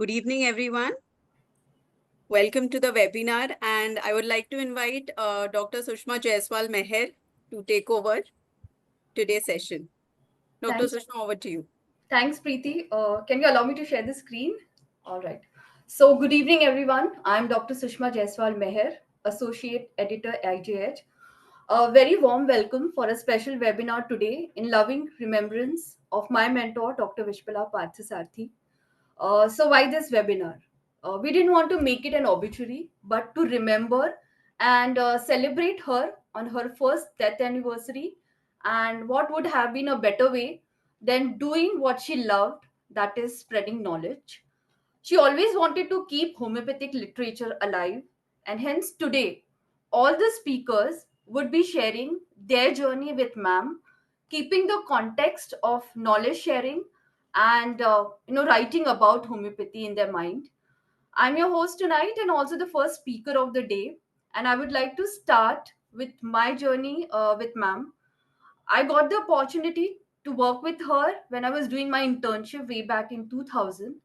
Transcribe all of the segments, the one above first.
Good evening, everyone. Welcome to the webinar, and I would like to invite Dr. Sushma Jaiswal Meher to take over today's session. Dr. Thanks. Sushma, over to you. Thanks, Preeti. Can you allow me to share the screen? All right. So, good evening, everyone. I'm Dr. Sushma Jaiswal Meher, Associate Editor, IJH. A very warm welcome for a special webinar today in loving remembrance of my mentor, Dr. Vishpala Parthasarathy. So, why this webinar? We didn't want to make it an obituary, but to remember and celebrate her on her first death anniversary. And what would have been a better way than doing what she loved, that is, spreading knowledge? She always wanted to keep homeopathic literature alive, and hence today, all the speakers would be sharing their journey with ma'am, keeping the context of knowledge sharing and writing about homeopathy in their mind. I'm your host tonight and also the first speaker of the day, and I would like to start with my journey with ma'am. I got the opportunity to work with her when I was doing my internship way back in 2000.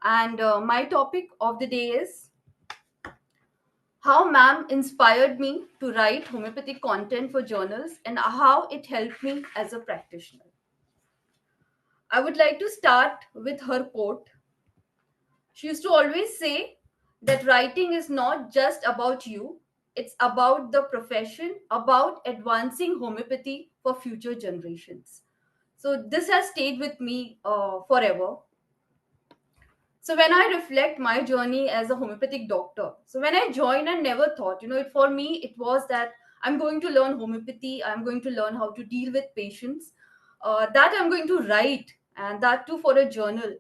And my topic of the day is how ma'am inspired me to write homeopathic content for journals and how it helped me as a practitioner. I would like to start with her quote. She used to always say that writing is not just about you, it's about the profession, about advancing homeopathy for future generations. So this has stayed with me forever. So when I reflect my journey as a homeopathic doctor, so when I joined, I never thought, for me, it was that I'm going to learn homeopathy, I'm going to learn how to deal with patients, that I'm going to write, and that too for a journal.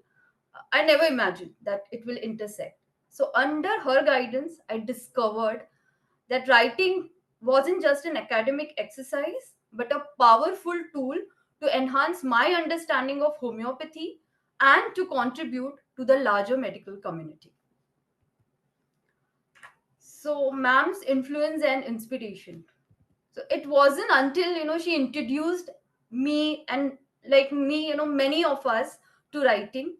I never imagined that it will intersect. So under her guidance, I discovered that writing wasn't just an academic exercise, but a powerful tool to enhance my understanding of homeopathy and to contribute to the larger medical community. So, ma'am's influence and inspiration. So, it wasn't until she introduced me and like me, many of us to writing.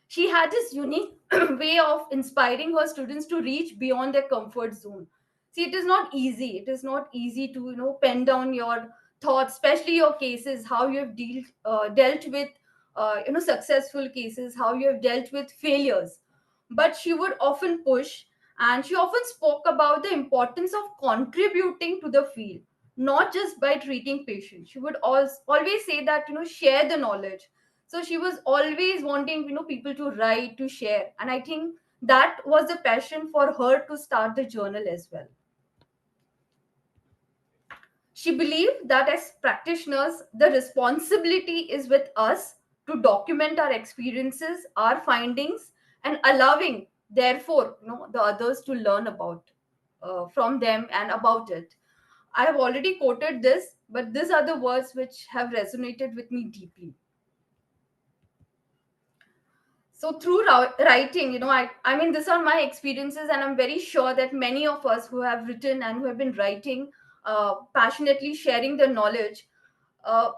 She had this unique way of inspiring her students to reach beyond their comfort zone. See, it is not easy. It is not easy to pen down your thoughts, especially your cases, how you have dealt with successful cases, how you have dealt with failures. But she would often push, and she often spoke about the importance of contributing to the field, not just by treating patients. She would always say that share the knowledge. So she was always wanting people to write, to share, and I think that was the passion for her to start the journal as well. She believed that as practitioners, the responsibility is with us to document our experiences, our findings, and allowing therefore the others to learn about from them and about it. I have already quoted this, but these are the words which have resonated with me deeply. So through writing, I mean, these are my experiences, and I'm very sure that many of us who have written and who have been writing, passionately sharing their knowledge, uh,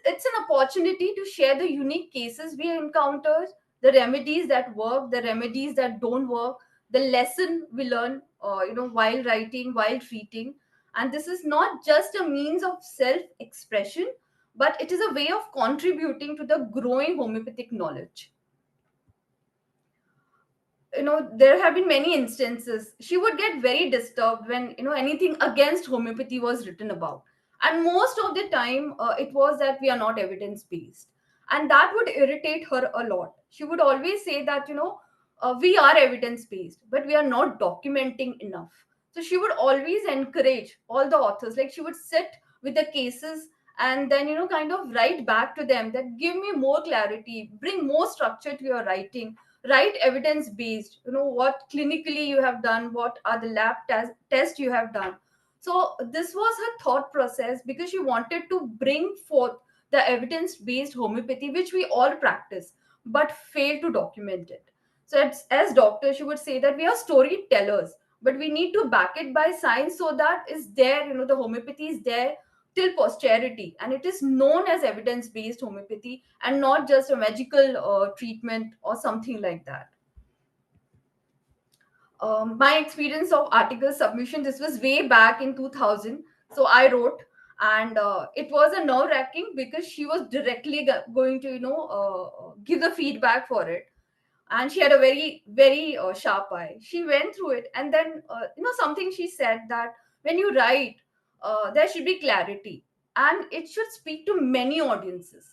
it's an opportunity to share the unique cases we encountered, the remedies that work, the remedies that don't work, the lesson we learn, while writing, while treating. And this is not just a means of self-expression, but it is a way of contributing to the growing homeopathic knowledge. There have been many instances she would get very disturbed when anything against homeopathy was written about, and most of the time it was that we are not evidence based, and that would irritate her a lot. She would always say that we are evidence based, but we are not documenting enough. So she would always encourage all the authors, like she would sit with the cases and then kind of write back to them that give me more clarity, bring more structure to your writing, write evidence based, what clinically you have done, what are the tests you have done. So this was her thought process, because she wanted to bring forth the evidence based homeopathy which we all practice but fail to document it. So as doctors, she would say that we are storytellers, but we need to back it by science, so that is there, the homeopathy is there till posterity, and it is known as evidence based homeopathy and not just a magical treatment or something like that. My experience of article submission, this was way back in 2000. So I wrote, and it was a nerve wracking because she was directly going to, give the feedback for it. And she had a very sharp eye. She went through it, and then something she said that when you write, there should be clarity, and it should speak to many audiences.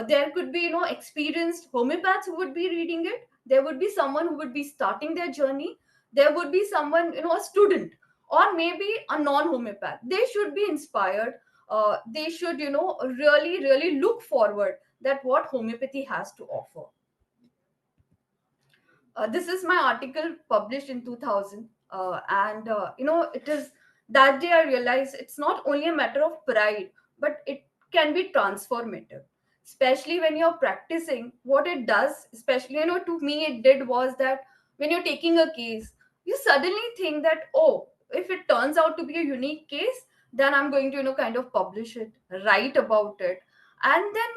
There could be experienced homeopaths who would be reading it. There would be someone who would be starting their journey. There would be someone, a student, or maybe a non homeopath. They should be inspired. They should really look forward that what homeopathy has to offer. This is my article published in 2000. And it is that day I realized it's not only a matter of pride, but it can be transformative, especially when you're practicing. What it does, especially, to me it did, was that when you're taking a case, you suddenly think that, oh, if it turns out to be a unique case, then I'm going to kind of publish it, write about it. And then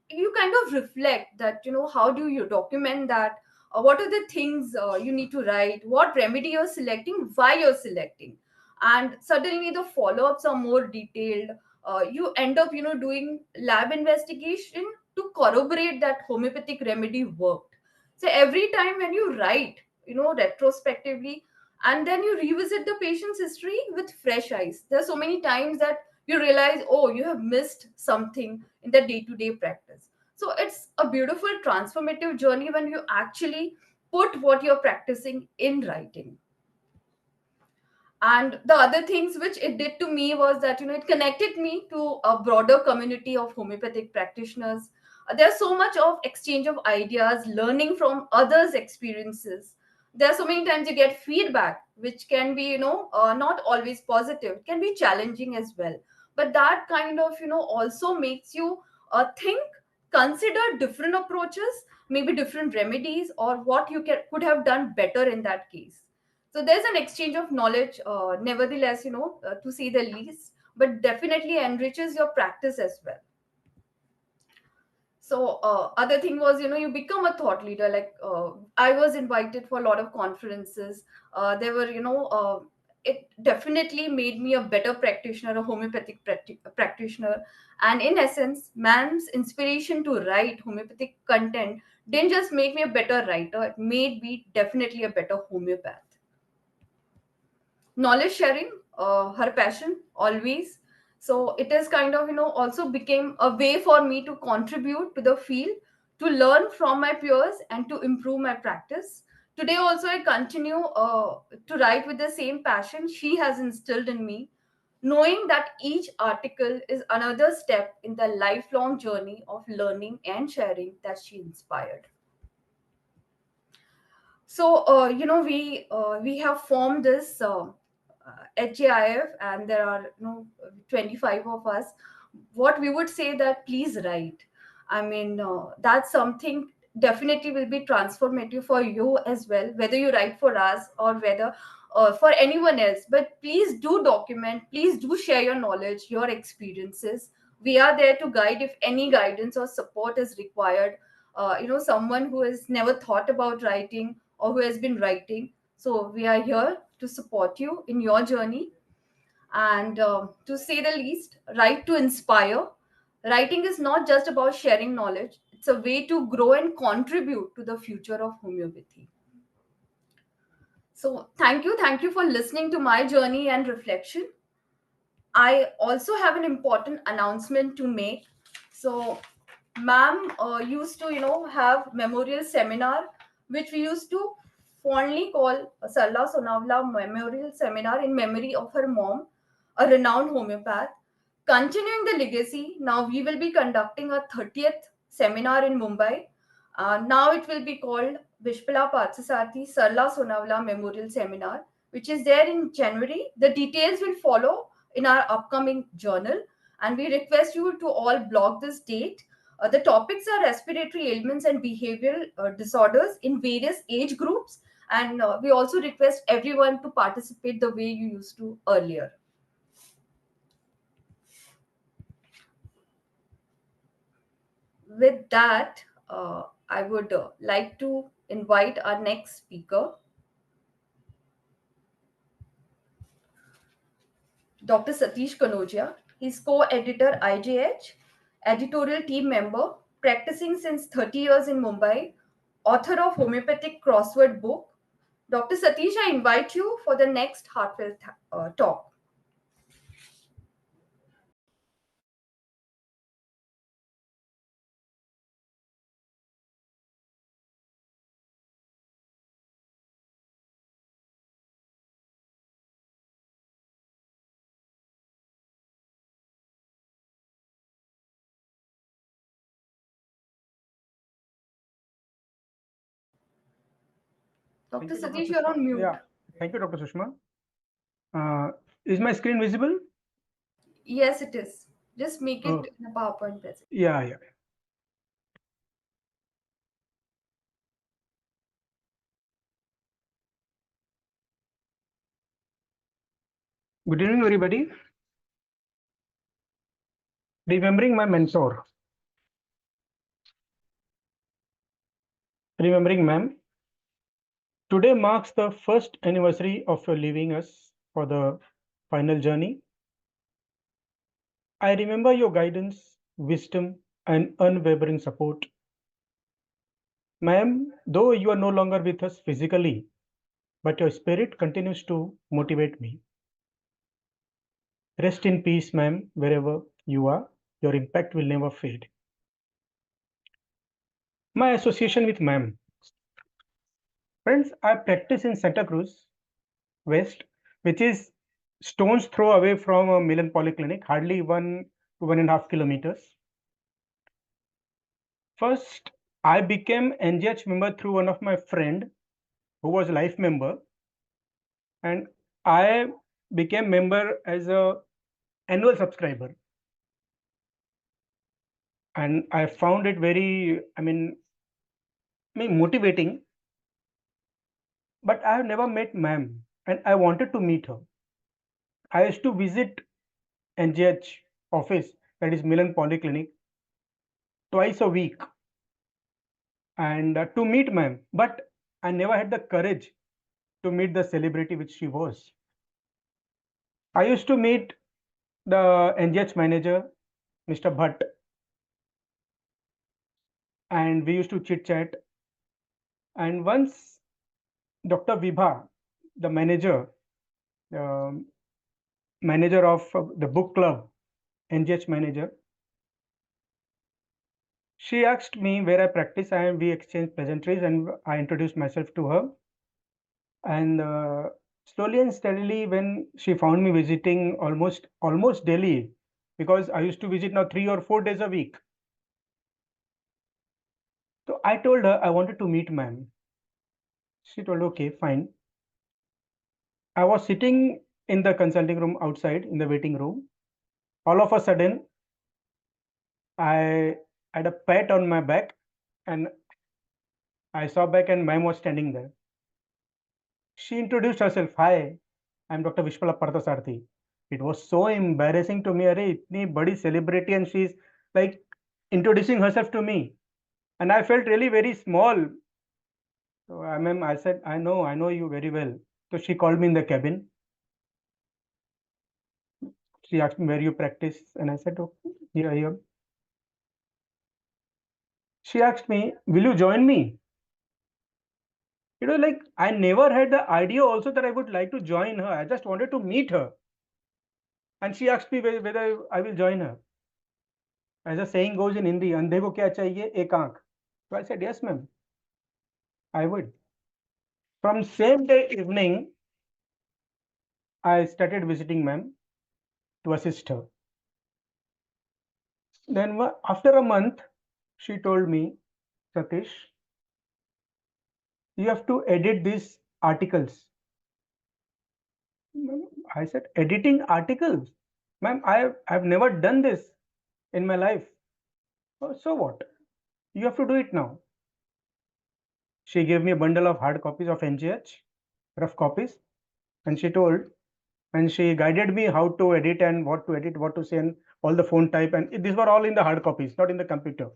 you kind of reflect that, how do you document that? What are the things you need to write, what remedy you're selecting, why you're selecting. And suddenly the follow-ups are more detailed. You end up doing lab investigation to corroborate that homeopathic remedy worked. So every time when you write, retrospectively, and then you revisit the patient's history with fresh eyes, there are so many times that you realize, oh, you have missed something in the day-to-day practice. So it's a beautiful transformative journey when you actually put what you're practicing in writing. And the other things which it did to me was that it connected me to a broader community of homeopathic practitioners. There's so much of exchange of ideas, learning from others experiences. There are so many times you get feedback which can be not always positive, can be challenging as well. But that kind of also makes you think, consider different approaches, maybe different remedies, or what you could have done better in that case. So there's an exchange of knowledge, nevertheless, to say the least, but definitely enriches your practice as well. So other thing was, you become a thought leader. Like I was invited for a lot of conferences. There were, it definitely made me a better practitioner, a homeopathic practitioner. And in essence, man's inspiration to write homeopathic content didn't just make me a better writer, it made me definitely a better homeopath. Knowledge sharing, her passion always. So it is kind of also became a way for me to contribute to the field, to learn from my peers and to improve my practice. Today also I continue to write with the same passion she has instilled in me, knowing that each article is another step in the lifelong journey of learning and sharing that she inspired. So we have formed this HJIF, and there are 25 of us. What we would say that please write. I mean, that's something definitely will be transformative for you as well, whether you write for us or whether for anyone else. But please do document. Please do share your knowledge, your experiences. We are there to guide if any guidance or support is required. Someone who has never thought about writing or who has been writing. So we are here to support you in your journey. And to say the least, write to inspire. Writing is not just about sharing knowledge, it's a way to grow and contribute to the future of homeopathy. So thank you for listening to my journey and reflection. I also have an important announcement to make. So, ma'am used to, have memorial seminar, which we used to fondly call Sarla Sonavla Memorial Seminar in memory of her mom, a renowned homeopath. Continuing the legacy, now we will be conducting a 30th seminar in Mumbai. Now it will be called Vishpala Parthasarathy Sarla Sonavla Memorial Seminar, which is there in January. The details will follow in our upcoming journal, and we request you to all block this date. The topics are respiratory ailments and behavioral disorders in various age groups, and we also request everyone to participate the way you used to earlier. With that, I would like to invite our next speaker. Dr. Satish Kanoja. He's co-editor IJH, editorial team member, practicing since 30 years in Mumbai, author of homeopathic crossword book. Dr. Satish, I invite you for the next heartfelt talk. Thank Dr. you, Dr. Satish, you're Sushma. on mute. Yeah, thank you, Dr. Sushma. Is my screen visible? Yes, it is. Just make Oh, it in a PowerPoint presentation. yeah. Good evening, everybody. Remembering my mentor. Remembering ma'am. Today marks the first anniversary of your leaving us for the final journey. I remember your guidance, wisdom, and unwavering support. Ma'am, though you are no longer with us physically, but your spirit continues to motivate me. Rest in peace, ma'am, wherever you are. Your impact will never fade. My association with ma'am. Friends, I practice in Santa Cruz, West, which is stone's throw away from a Milan Polyclinic, hardly 1 to 1.5 kilometers. First, I became NGH member through one of my friend who was life member, and I became member as a annual subscriber. And I found it very, motivating. But I have never met ma'am, and I wanted to meet her. I used to visit NGH office, that is Milan Polyclinic, twice a week, and to meet ma'am. But I never had the courage to meet the celebrity which she was. I used to meet the NGH manager, Mr. Bhatt, and we used to chit chat. And once Dr. Vibha, the um, manager of the book club, NGH manager, she asked me where I practice, and we exchanged pleasantries, and I introduced myself to her. And slowly and steadily, when she found me visiting almost daily, because I used to visit now 3 or 4 days a week. So I told her I wanted to meet ma'am. She told, okay, fine. I was sitting in the consulting room outside in the waiting room. All of a sudden, I had a pat on my back, and I saw back, and ma'am was standing there. She introduced herself. Hi, I'm Dr. Vishpala Parthasarathy. It was so embarrassing to me. Arey, itni badi celebrity, and she's like introducing herself to me. And I felt really very small. So I said, I know you very well. So she called me in the cabin. She asked me where you practice, and I said, oh, here. She asked me, will you join me? Like I never had the idea also that I would like to join her. I just wanted to meet her. And she asked me whether I will join her. As a saying goes in Hindi, अंधे को क्या चाहिए एक आंख. So I said, yes, ma'am, I would. From same day evening, I started visiting ma'am to assist her. Then after a month, she told me, Satish, you have to edit these articles. I said, editing articles? Ma'am, I've never done this in my life. Oh, so what? You have to do it now. She gave me a bundle of hard copies of NGH, rough copies, and she guided me how to edit and what to edit, what to say, and all the phone type. And these were all in the hard copies, not in the computer.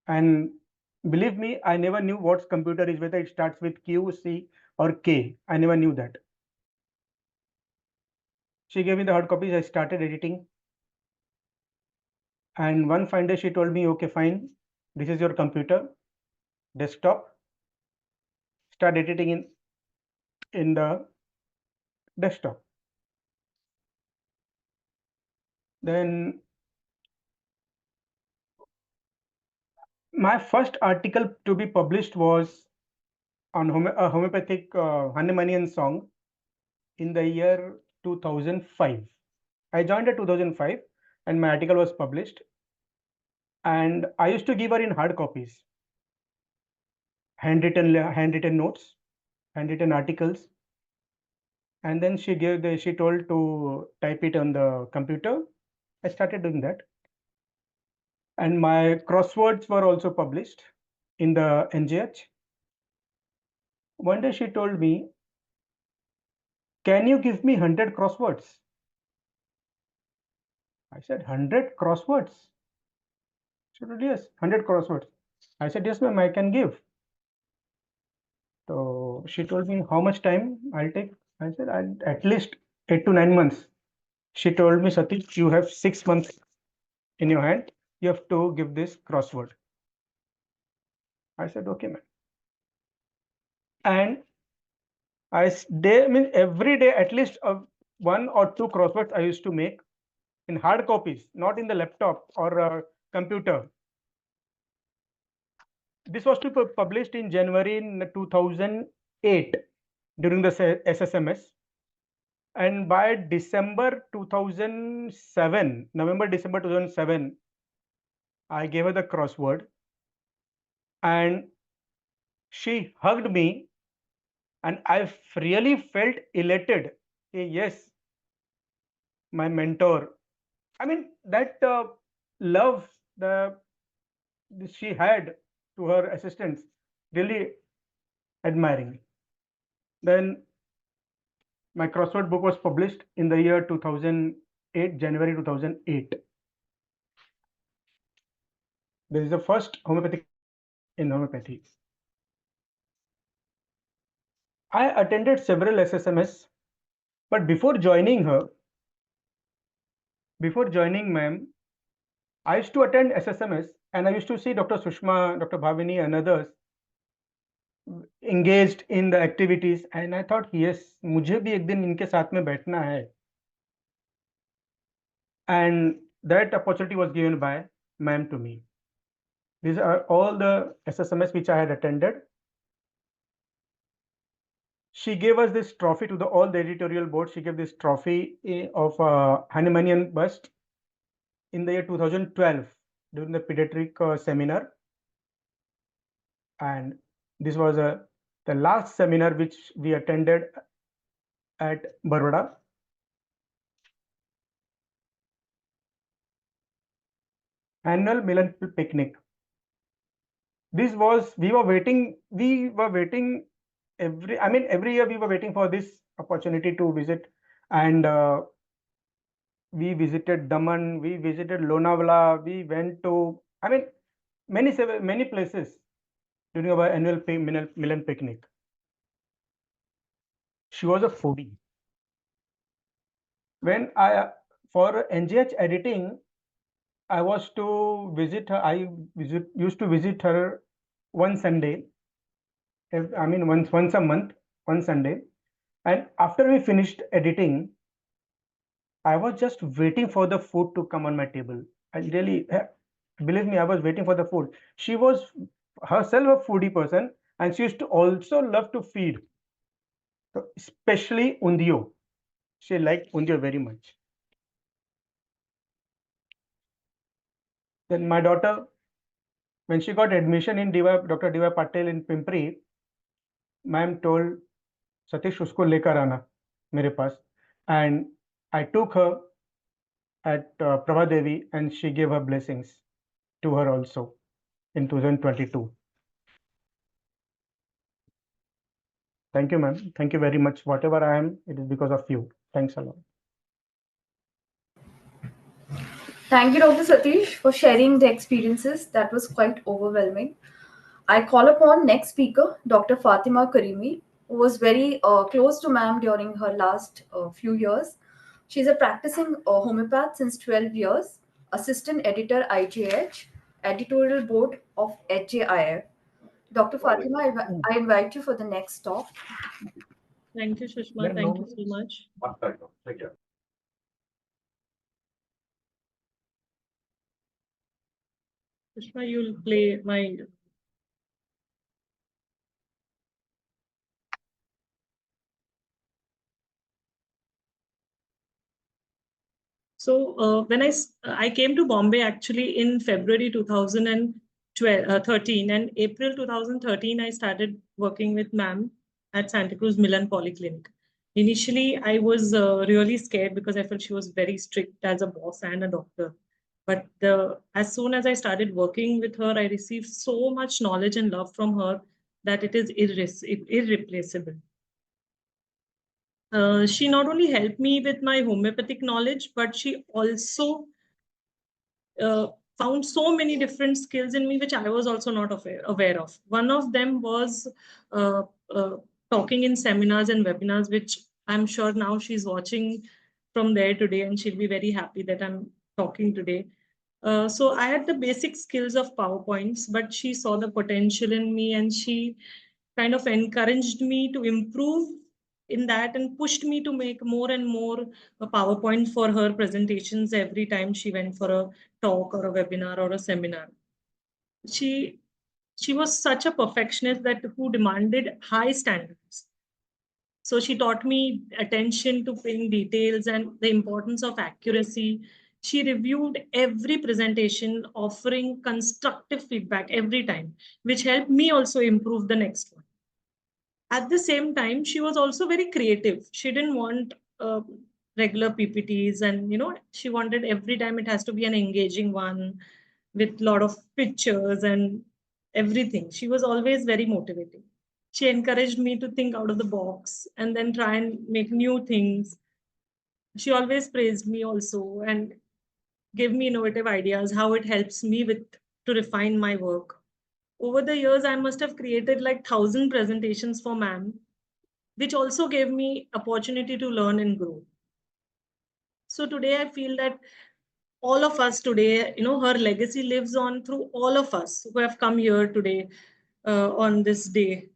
And believe me, I never knew what computer is, whether it starts with Q, C, or K. I never knew that. She gave me the hard copies. I started editing. And one fine day she told me, okay, fine. This is your computer, desktop. Start editing in the desktop. Then my first article to be published was on a homeopathic Hanumanian song in the year 2005. I joined in 2005 and my article was published. And I used to give her in hard copies, handwritten notes, handwritten articles. And then she told to type it on the computer. I started doing that. And my crosswords were also published in the NJH. One day she told me, can you give me 100 crosswords? I said, 100 crosswords? She said, yes, 100 crosswords. I said, yes, ma'am, I can give. So she told me how much time I'll take. I said, at least 8 to 9 months. She told me, Satish, you have 6 months in your hand. You have to give this crossword. I said, okay, ma'am. And every day, at least one or two crosswords I used to make in hard copies, not in the laptop or computer. This was to be published in January in 2008 during the SSMS. And by December 2007, December 2007, I gave her the crossword and she hugged me and I really felt elated. Yes, my mentor. I mean, that love she had to her assistants, really admiring. Then my crossword book was published in the year 2008, January 2008. This is the first homeopathic in homeopathy. I attended several SSMS, but before joining ma'am, I used to attend SSMS and I used to see Dr. Sushma, Dr. Bhavini and others engaged in the activities and I thought, yes, मुझे भी एक दिन इनके साथ में बैठना है. And that opportunity was given by ma'am to me. These are all the SSMS which I had attended. She gave us this trophy to all the editorial board. She gave this trophy of Hanumanian bust in the year 2012 during the pediatric seminar. And this was the last seminar which we attended at Baroda. Annual Milan picnic. This was, we were waiting every year we were waiting for this opportunity to visit. And we visited Daman, we visited Lonavala, we went to, many places during our annual Milan picnic. She was a foodie. When for NGH editing, I was to visit her. Used to visit her one Sunday. Once a month, one Sunday. And after we finished editing, I was just waiting for the food to come on my table. I really, believe me, I was waiting for the food. She was herself a foodie person, and she used to also love to feed, so especially undio. She liked undio very much. Then my daughter, when she got admission in Dr. D.Y. Patel in Pimpri, ma'am told Satish usko lekar aana mere paas, and I took her at Prabha Devi and she gave her blessings to her also in 2022. Thank you, ma'am. Thank you very much. Whatever I am, it is because of you. Thanks a lot. Thank you, Dr. Satish, for sharing the experiences. That was quite overwhelming. I call upon next speaker, Dr. Fatima Karimi, who was very close to ma'am during her last few years. She's a practicing homeopath since 12 years, assistant editor IJH, editorial board of HJIF. Dr. Fatima, I invite you for the next talk. Thank you, Sushma. Then Thank you no. so much. Sushma, you'll play my. So when I came to Bombay actually in February 2013 and April 2013 I started working with ma'am at Santa Cruz Milan Polyclinic. Initially, I was really scared because I felt she was very strict as a boss and a doctor. But as soon as I started working with her, I received so much knowledge and love from her that it is irreplaceable. She not only helped me with my homeopathic knowledge, but she also uh, found so many different skills in me which I was also not aware of. One of them was uh, uh, talking in seminars and webinars, which I'm sure now she's watching from there today, and she'll be very happy that I'm talking today. So I had the basic skills of PowerPoints, but she saw the potential in me and she kind of encouraged me to improve in that and pushed me to make more and more a PowerPoint for her presentations every time she went for a talk or a webinar or a seminar. She she was such a perfectionist that who demanded high standards. So she taught me attention to paying details and the importance of accuracy. She reviewed every presentation, offering constructive feedback every time, which helped me also improve the next one. At the same time, she was also very creative. She didn't want regular PPTs, and she wanted every time it has to be an engaging one with a lot of pictures and everything. She was always very motivating. She encouraged me to think out of the box and then try and make new things. She always praised me also and gave me innovative ideas how it helps me with to refine my work. Over the years, I must have created like 1,000 presentations for ma'am, which also gave me opportunity to learn and grow. So today I feel that all of us today, her legacy lives on through all of us who have come here today on this day.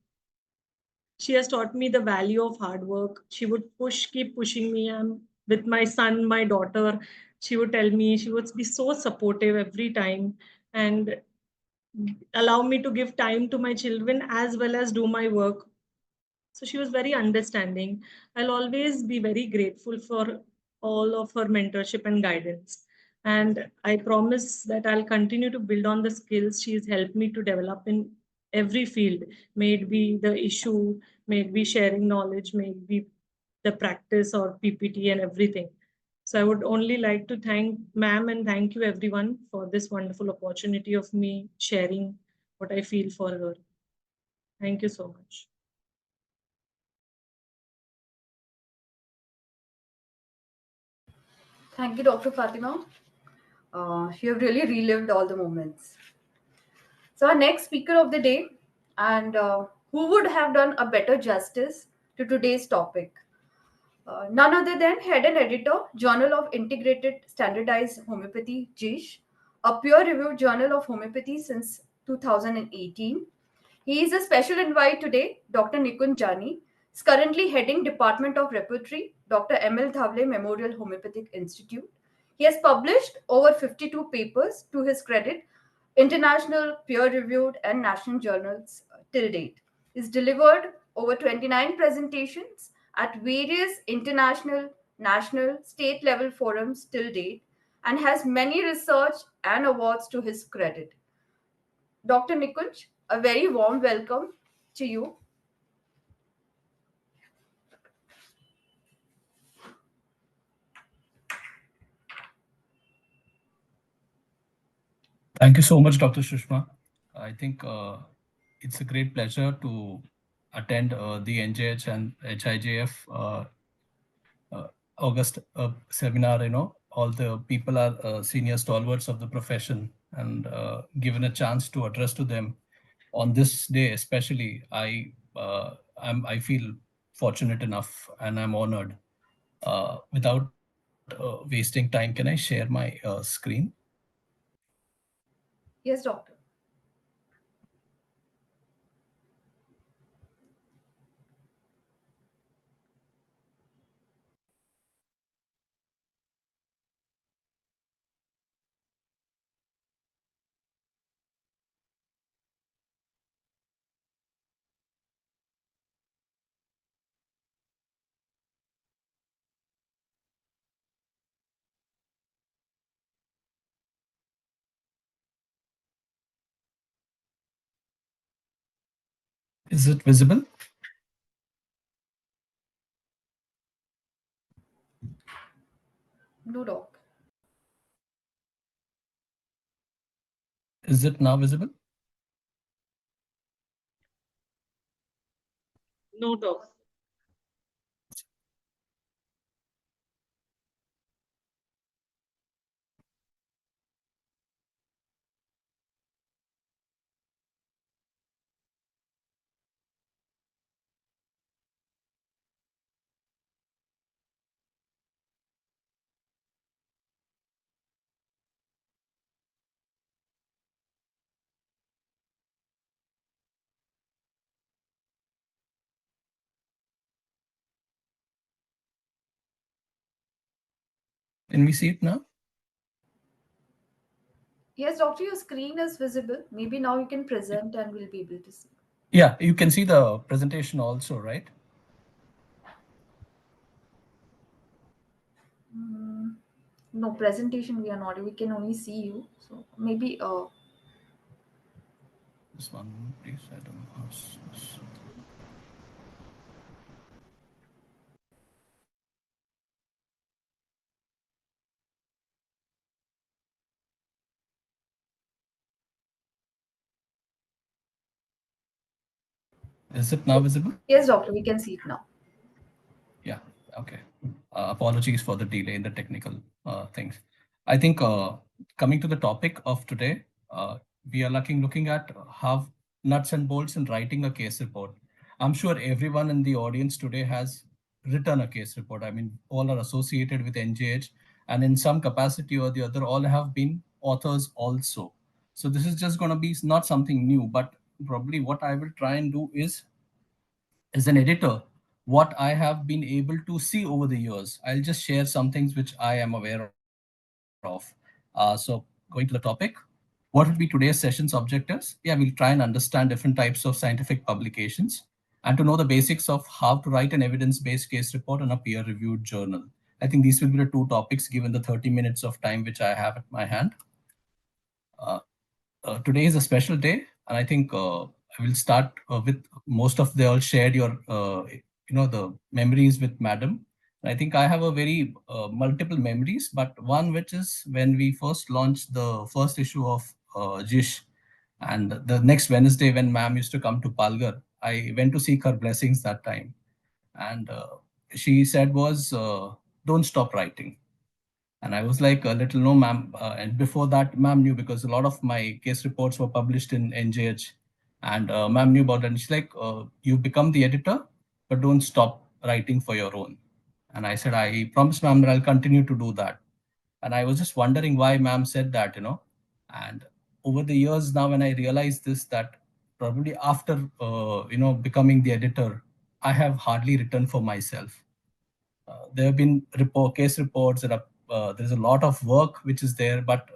She has taught me the value of hard work. She would keep pushing me. With my son, my daughter, she would tell me, she would be so supportive every time and allow me to give time to my children as well as do my work. So she was very understanding. I'll always be very grateful for all of her mentorship and guidance. And I promise that I'll continue to build on the skills she's helped me to develop in every field, may it be the issue, may it be sharing knowledge, may it be the practice or PPT and everything. So I would only like to thank ma'am and thank you everyone for this wonderful opportunity of me sharing what I feel for her. Thank you so much. Thank you, Dr. Fatima. You have really relived all the moments. So, our next speaker of the day, and who would have done a better justice to today's topic? None other than head and editor, Journal of Integrated Standardized Homeopathy, JISH, a peer-reviewed journal of homeopathy since 2018. He is a special invite today, Dr. Nikunj Jani, is currently heading Department of Repertory, Dr. M.L. Dhavle Memorial Homeopathic Institute. He has published over 52 papers to his credit, international, peer-reviewed, and national journals till date. He's delivered over 29 presentations at various international, national, state level forums till date, and has many research and awards to his credit. Dr. Nikunj, a very warm welcome to you. Thank you so much, Dr. Shushma. I think it's a great pleasure to attend the NJH and HIJF uh, August seminar. All the people are senior stalwarts of the profession, and given a chance to address to them on this day, especially, I feel fortunate enough, and I'm honored. Without wasting time, can I share my screen? Yes, doctor. Is it visible? No, doc. Is it now visible? No, doc. Can we see it now? Yes, doctor, your screen is visible. Maybe now you can present and we'll be able to see. Yeah, you can see the presentation also, right? Mm, no, presentation we are not. We can only see you. So maybe This one, please. I don't know how. Is it now visible? yes, doctor, we can see it now. Yeah, okay. Apologies for the delay in the technical things. I think coming to the topic of today, we are looking at how nuts and bolts in writing a case report. I'm sure everyone in the audience today has written a case report. I mean, all are associated with NJH, and in some capacity or the other, all have been authors also. So this is just going to be not something new, but probably what I will try and do is, as an editor, what I have been able to see over the years. I'll just share some things which I am aware of. So going to the topic, what would be today's session's objectives? Yeah, we'll try and understand different types of scientific publications and to know the basics of how to write an evidence-based case report on a peer-reviewed journal. I think these will be the two topics given the 30 minutes of time which I have at my hand. Uh, Today is a special day, and I think I will start with most of they all shared your the memories with Madam. I think I have a very multiple memories, but one which is when we first launched the first issue of Jish, and the next Wednesday when Ma'am used to come to Palgar, I went to seek her blessings that time, and she said was don't stop writing. And I was like, a little, no, ma'am. And before that, ma'am knew because a lot of my case reports were published in NJH. And ma'am knew about it. And she's like, you become the editor, but don't stop writing for your own. And I said, I promise, ma'am, that I'll continue to do that. And I was just wondering why ma'am said that. And over the years now, when I realized this, that probably after, becoming the editor, I have hardly written for myself. There have been case reports that are there's a lot of work which is there, but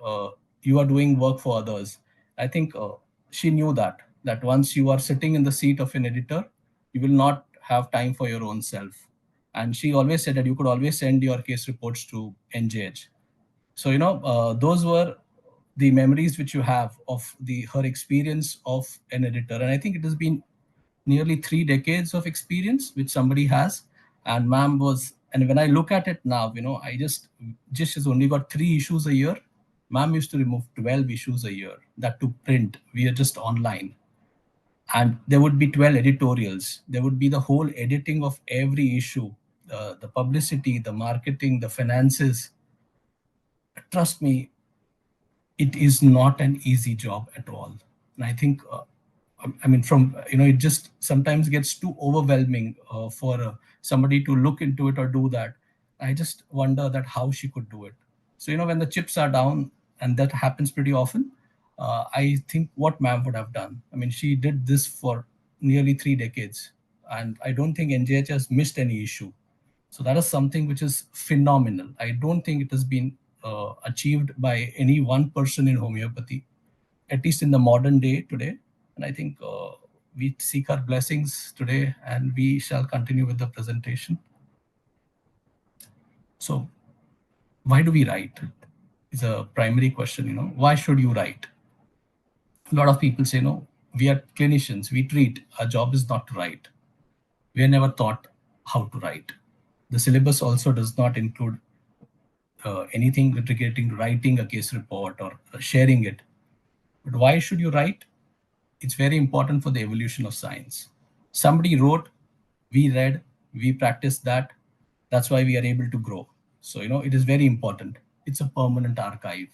you are doing work for others. I think she knew that once you are sitting in the seat of an editor, you will not have time for your own self. And she always said that you could always send your case reports to NJH. So those were the memories which you have of the her experience of an editor, and I think it has been nearly 3 decades of experience which somebody has. And ma'am was, and when I look at it now, I just has only got 3 issues a year. Ma'am used to remove 12 issues a year, that to print. We are just online. And there would be 12 editorials. There would be the whole editing of every issue, the publicity, the marketing, the finances. Trust me, it is not an easy job at all. And I think, I mean, it just sometimes gets too overwhelming for somebody to look into it or do that. I just wonder that how she could do it. So, when the chips are down, and that happens pretty often, I think what ma'am would have done. I mean, she did this for nearly 3 decades, and I don't think NJH has missed any issue. So that is something which is phenomenal. I don't think it has been achieved by any one person in homeopathy, at least in the modern day today. And I think we seek her blessings today, and we shall continue with the presentation. So, why do we write? Is a primary question. Why should you write? A lot of people say, no, we are clinicians, we treat. Our job is not to write. We are never taught how to write. The syllabus also does not include anything regarding writing a case report or sharing it. But why should you write? It's very important for the evolution of science. Somebody wrote, we read, we practiced that. That's why we are able to grow. So, it is very important. It's a permanent archive.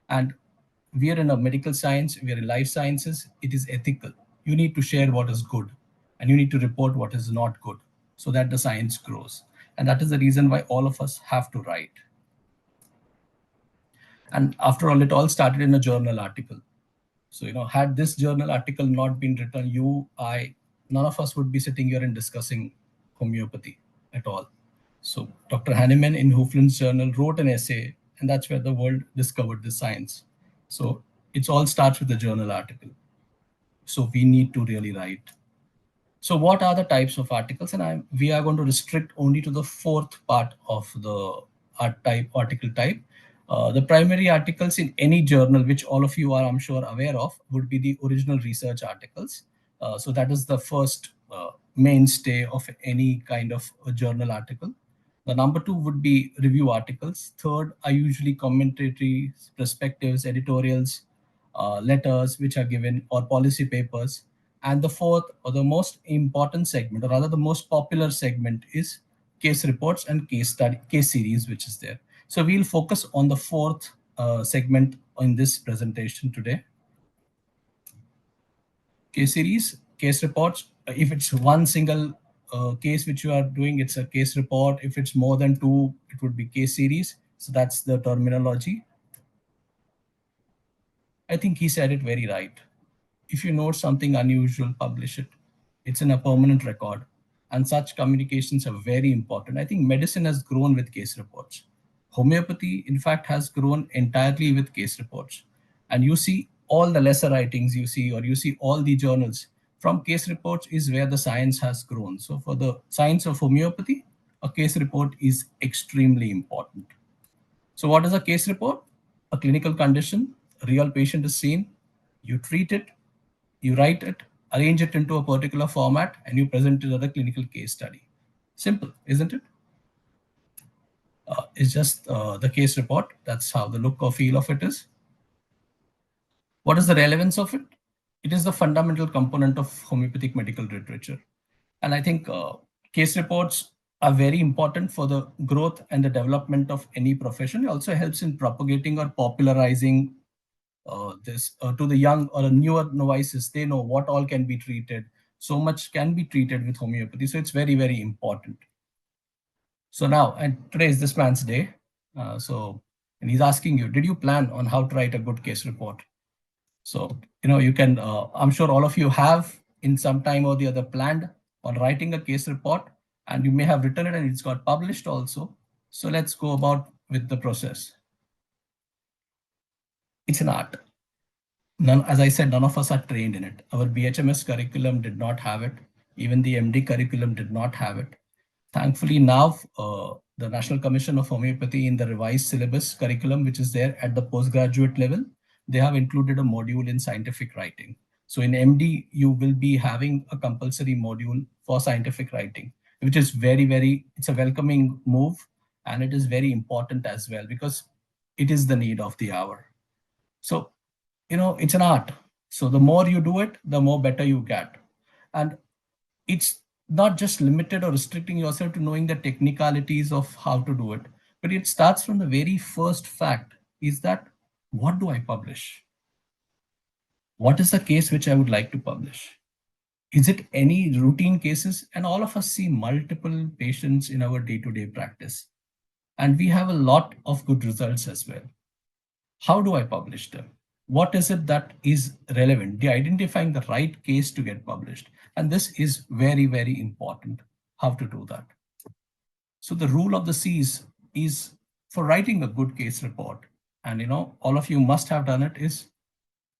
And we are in a medical science, we are in life sciences, it is ethical. You need to share what is good, and you need to report what is not good, so that the science grows. And that is the reason why all of us have to write. And after all, it all started in a journal article. So, had this journal article not been written, none of us would be sitting here and discussing homeopathy at all. So, Dr. Hahnemann in Hoofland's journal wrote an essay, and that's where the world discovered the science. So, it all starts with the journal article. So, we need to really write. So, what are the types of articles? And we are going to restrict only to the fourth part of the article type. The primary articles in any journal, which all of you are, I'm sure, aware of, would be the original research articles. So that is the first mainstay of any kind of a journal article. The number two would be review articles. Third are usually commentaries, perspectives, editorials, letters which are given, or policy papers. And the fourth, or the most important segment, or rather the most popular segment, is case reports and case series, which is there. So we'll focus on the fourth segment in this presentation today. Case series, case reports. If it's one single case which you are doing, it's a case report. If it's more than two, it would be case series. So that's the terminology. I think he said it very right. If you note something unusual, publish it. It's in a permanent record. And such communications are very important. I think medicine has grown with case reports. Homeopathy, in fact, has grown entirely with case reports. And you see all the lesser writings you see all the journals. From case reports is where the science has grown. So for the science of homeopathy, a case report is extremely important. So what is a case report? A clinical condition, a real patient is seen, you treat it, you write it, arrange it into a particular format, and you present it as a clinical case study. Simple, isn't it? It's just the case report. That's how the look or feel of it is. What is the relevance of it? It is the fundamental component of homeopathic medical literature. And I think case reports are very important for the growth and the development of any profession. It also helps in propagating or popularizing this to the young or newer novices. They know what all can be treated. So much can be treated with homeopathy. So it's very, very important. So now, and today is this man's day. And he's asking you, did you plan on how to write a good case report? So, you can, I'm sure all of you have in some time or the other planned on writing a case report, and you may have written it and it's got published also. So let's go about with the process. It's an art. As I said, none of us are trained in it. Our BHMS curriculum did not have it. Even the MD curriculum did not have it. Thankfully, now the National Commission of Homeopathy, in the revised syllabus curriculum, which is there at the postgraduate level, they have included a module in scientific writing. So in MD, you will be having a compulsory module for scientific writing, which is it's a welcoming move, and it is very important as well, because it is the need of the hour. So, it's an art. So the more you do it, the more better you get. And it's not just limited or restricting yourself to knowing the technicalities of how to do it, but it starts from the very first fact is that, what do I publish? What is the case which I would like to publish? Is it any routine cases? And all of us see multiple patients in our day-to-day practice. And we have a lot of good results as well. How do I publish them? What is it that is relevant? The identifying the right case to get published. And this is very, very important. How to do that. So the rule of the C's is for writing a good case report. And all of you must have done it is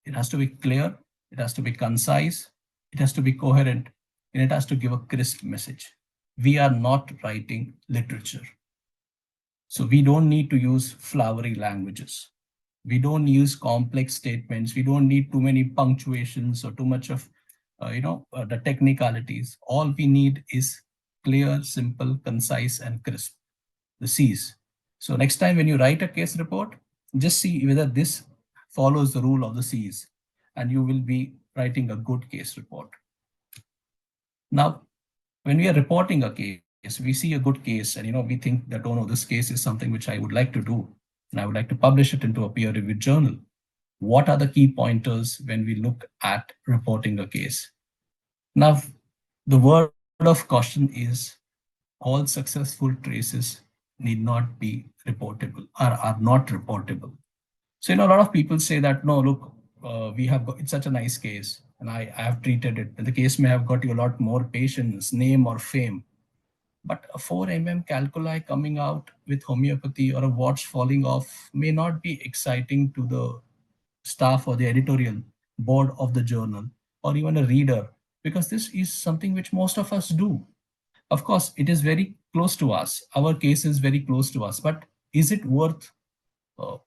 it has to be clear, it has to be concise, it has to be coherent, and it has to give a crisp message. We are not writing literature. So we don't need to use flowery languages. We don't use complex statements. We don't need too many punctuations or too much of, the technicalities. All we need is clear, simple, concise, and crisp. The C's. So next time when you write a case report, just see whether this follows the rule of the C's, and you will be writing a good case report. Now, when we are reporting a case, we see a good case, and we think that, oh no, this case is something which I would like to do, and I would like to publish it into a peer-reviewed journal. What are the key pointers when we look at reporting a case? Now, the word of caution is all successful traces need not be reportable or are not reportable. So, a lot of people say that, no, look, we have got, it's such a nice case, and I have treated it. And the case may have got you a lot more patients, name or fame. But a 4 calculi coming out with homeopathy or a watch falling off may not be exciting to the staff or the editorial board of the journal or even a reader, because this is something which most of us do. Of course, it is very close to us. Our case is very close to us, but is it worth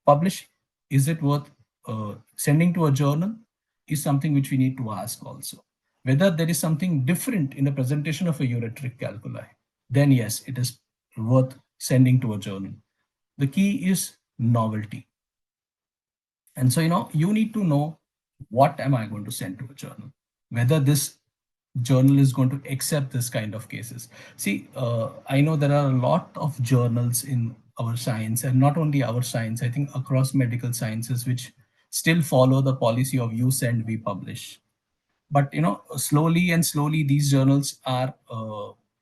publishing? Is it worth sending to a journal? Is something which we need to ask also. Whether there is something different in the presentation of a ureteric calculi, then yes, it is worth sending to a journal. The key is novelty. And so, you need to know, what am I going to send to a journal? Whether this journal is going to accept this kind of cases. See, I know there are a lot of journals in our science, and not only our science, I think across medical sciences, which still follow the policy of you send, we publish. But slowly and slowly these journals are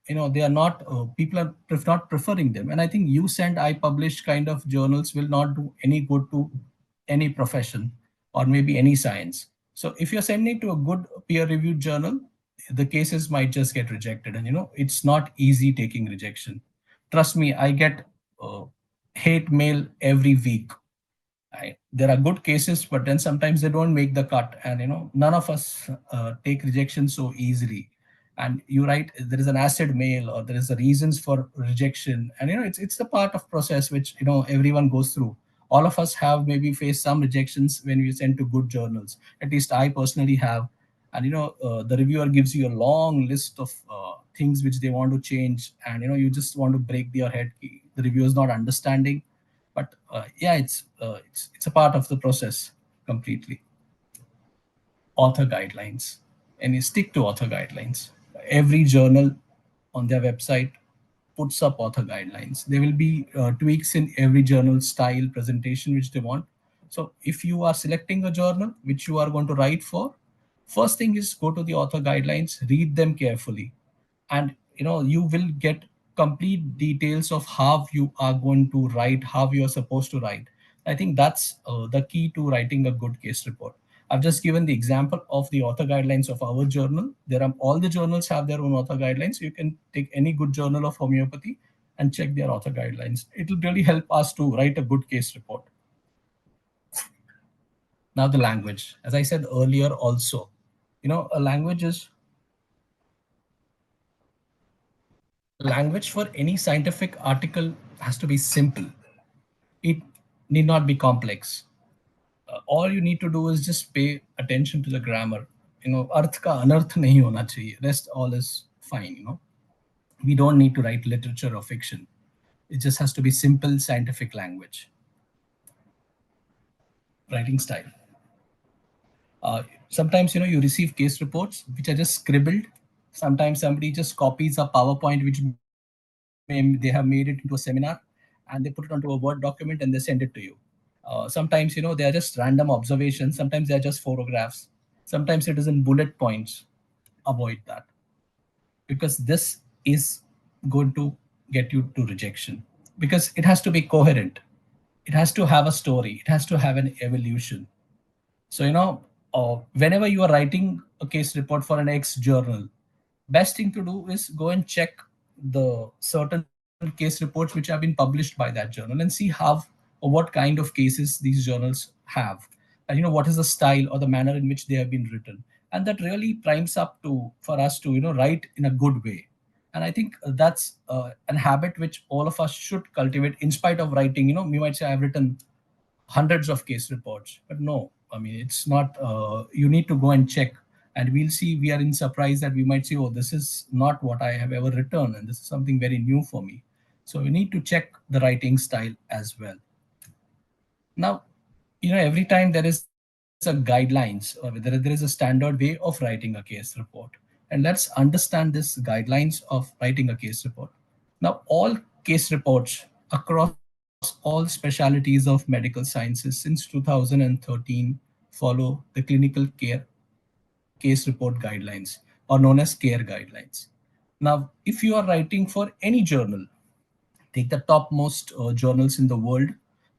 they are not people are not preferring them, and I think you send, I publish kind of journals will not do any good to any profession or maybe any science. So if you're sending to a good peer reviewed journal, the cases might just get rejected, and it's not easy taking rejection. Trust me, I get uh, hate mail every week. There are good cases, but then sometimes they don't make the cut, and none of us take rejection so easily. And you write there is an acid mail or there is a reasons for rejection, and it's the part of process which everyone goes through. All of us have maybe faced some rejections when we send to good journals. At least I personally have. And the reviewer gives you a long list of things which they want to change, and you just want to break their head. The reviewer is not understanding, but yeah, it's a part of the process completely. Author guidelines, and you stick to author guidelines. Every journal on their website puts up author guidelines. There will be tweaks in every journal style presentation which they want. So if you are selecting a journal which you are going to write for, first thing is go to the author guidelines, read them carefully, and you will get complete details of how you are going to write, how you are supposed to write. I think that's the key to writing a good case report. I've just given the example of the author guidelines of our journal. There are, all the journals have their own author guidelines. You can take any good journal of homeopathy and check their author guidelines. It will really help us to write a good case report. Now the language, as I said earlier also, a language for any scientific article has to be simple. It need not be complex. All you need to do is just pay attention to the grammar. Arth ka anarth nahi hona chahiye. Rest all is fine. We don't need to write literature or fiction. It just has to be simple scientific language. Writing style. Sometimes you receive case reports which are just scribbled. Sometimes somebody just copies a PowerPoint which they have made it into a seminar, and they put it onto a Word document and they send it to you. Sometimes they are just random observations. Sometimes they are just photographs. Sometimes it is in bullet points. Avoid that, because this is going to get you to rejection. because it has to be coherent. It has to have a story. It has to have an evolution. So, whenever you are writing a case report for an X journal, best thing to do is go and check the certain case reports which have been published by that journal and see how or what kind of cases these journals have, and what is the style or the manner in which they have been written, and that really primes up to for us to write in a good way. And I think that's an habit which all of us should cultivate, in spite of writing. We might say I've written hundreds of case reports, but no, I mean, it's not. You need to go and check, and we'll see. We are in surprise that we might say, oh, this is not what I have ever written, and this is something very new for me. So we need to check the writing style as well. Now, every time there is a guidelines, or there is a standard way of writing a case report. And let's understand this guidelines of writing a case report. Now, all case reports across all specialties of medical sciences since 2013 follow the clinical care case report guidelines, or known as care guidelines. Now, if you are writing for any journal, take the topmost journals in the world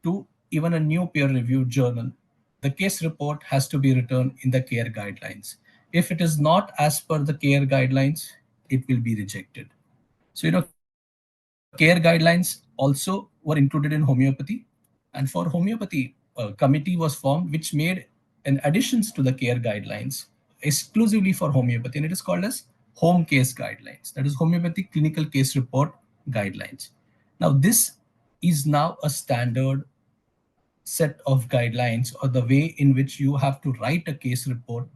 to even a new peer reviewed journal, the case report has to be written in the care guidelines. If it is not as per the care guidelines, it will be rejected. So, care guidelines also were included in homeopathy. And for homeopathy, a committee was formed which made an additions to the care guidelines exclusively for homeopathy, and it is called as home case guidelines. That is homeopathic clinical case report guidelines. Now, this is now a standard set of guidelines, or the way in which you have to write a case report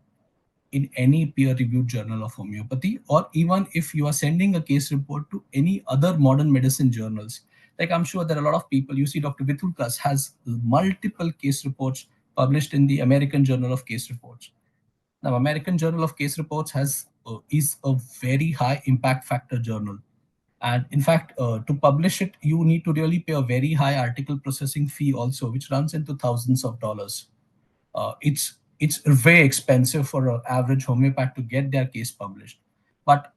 in any peer-reviewed journal of homeopathy, or even if you are sending a case report to any other modern medicine journals. Like, I'm sure there are a lot of people, you see Dr. Vitulkas has multiple case reports published in the American Journal of Case Reports. Now, American Journal of Case Reports is a very high impact factor journal. And in fact, to publish it, you need to really pay a very high article processing fee also, which runs into thousands of dollars. It's very expensive for an average homeopath to get their case published. But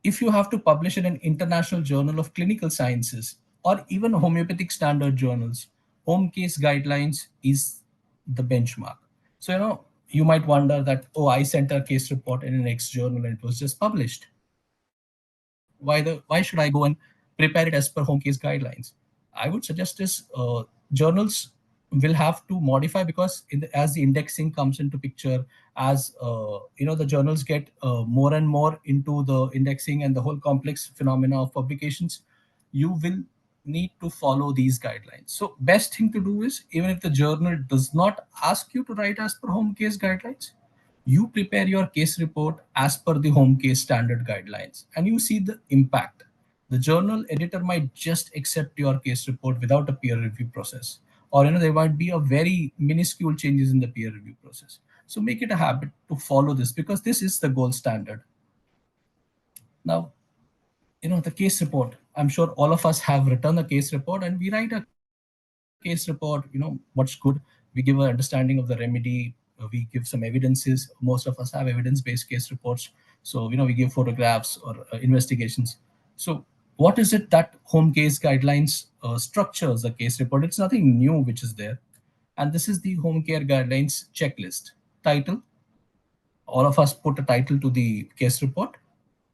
if you have to publish in an international journal of clinical sciences, or even homeopathic standard journals, home case guidelines is the benchmark. So, you might wonder that, oh, I sent a case report in an X journal and it was just published. Why should I go and prepare it as per home case guidelines? I would suggest is journals will have to modify, because as the indexing comes into picture, as the journals get more and more into the indexing and the whole complex phenomena of publications, you will need to follow these guidelines. So best thing to do is, even if the journal does not ask you to write as per home case guidelines, you prepare your case report as per the home case standard guidelines, and you see the impact. The journal editor might just accept your case report without a peer review process, or there might be a very minuscule changes in the peer review process. So make it a habit to follow this, because this is the gold standard. Now, the case report, I'm sure all of us have written a case report, and we write a case report, what's good. We give an understanding of the remedy, we give some evidences. Most of us have evidence-based case reports. So, we give photographs or investigations. So what is it that home case guidelines structures a case report? It's nothing new which is there. And this is the home care guidelines checklist. Title, all of us put a title to the case report.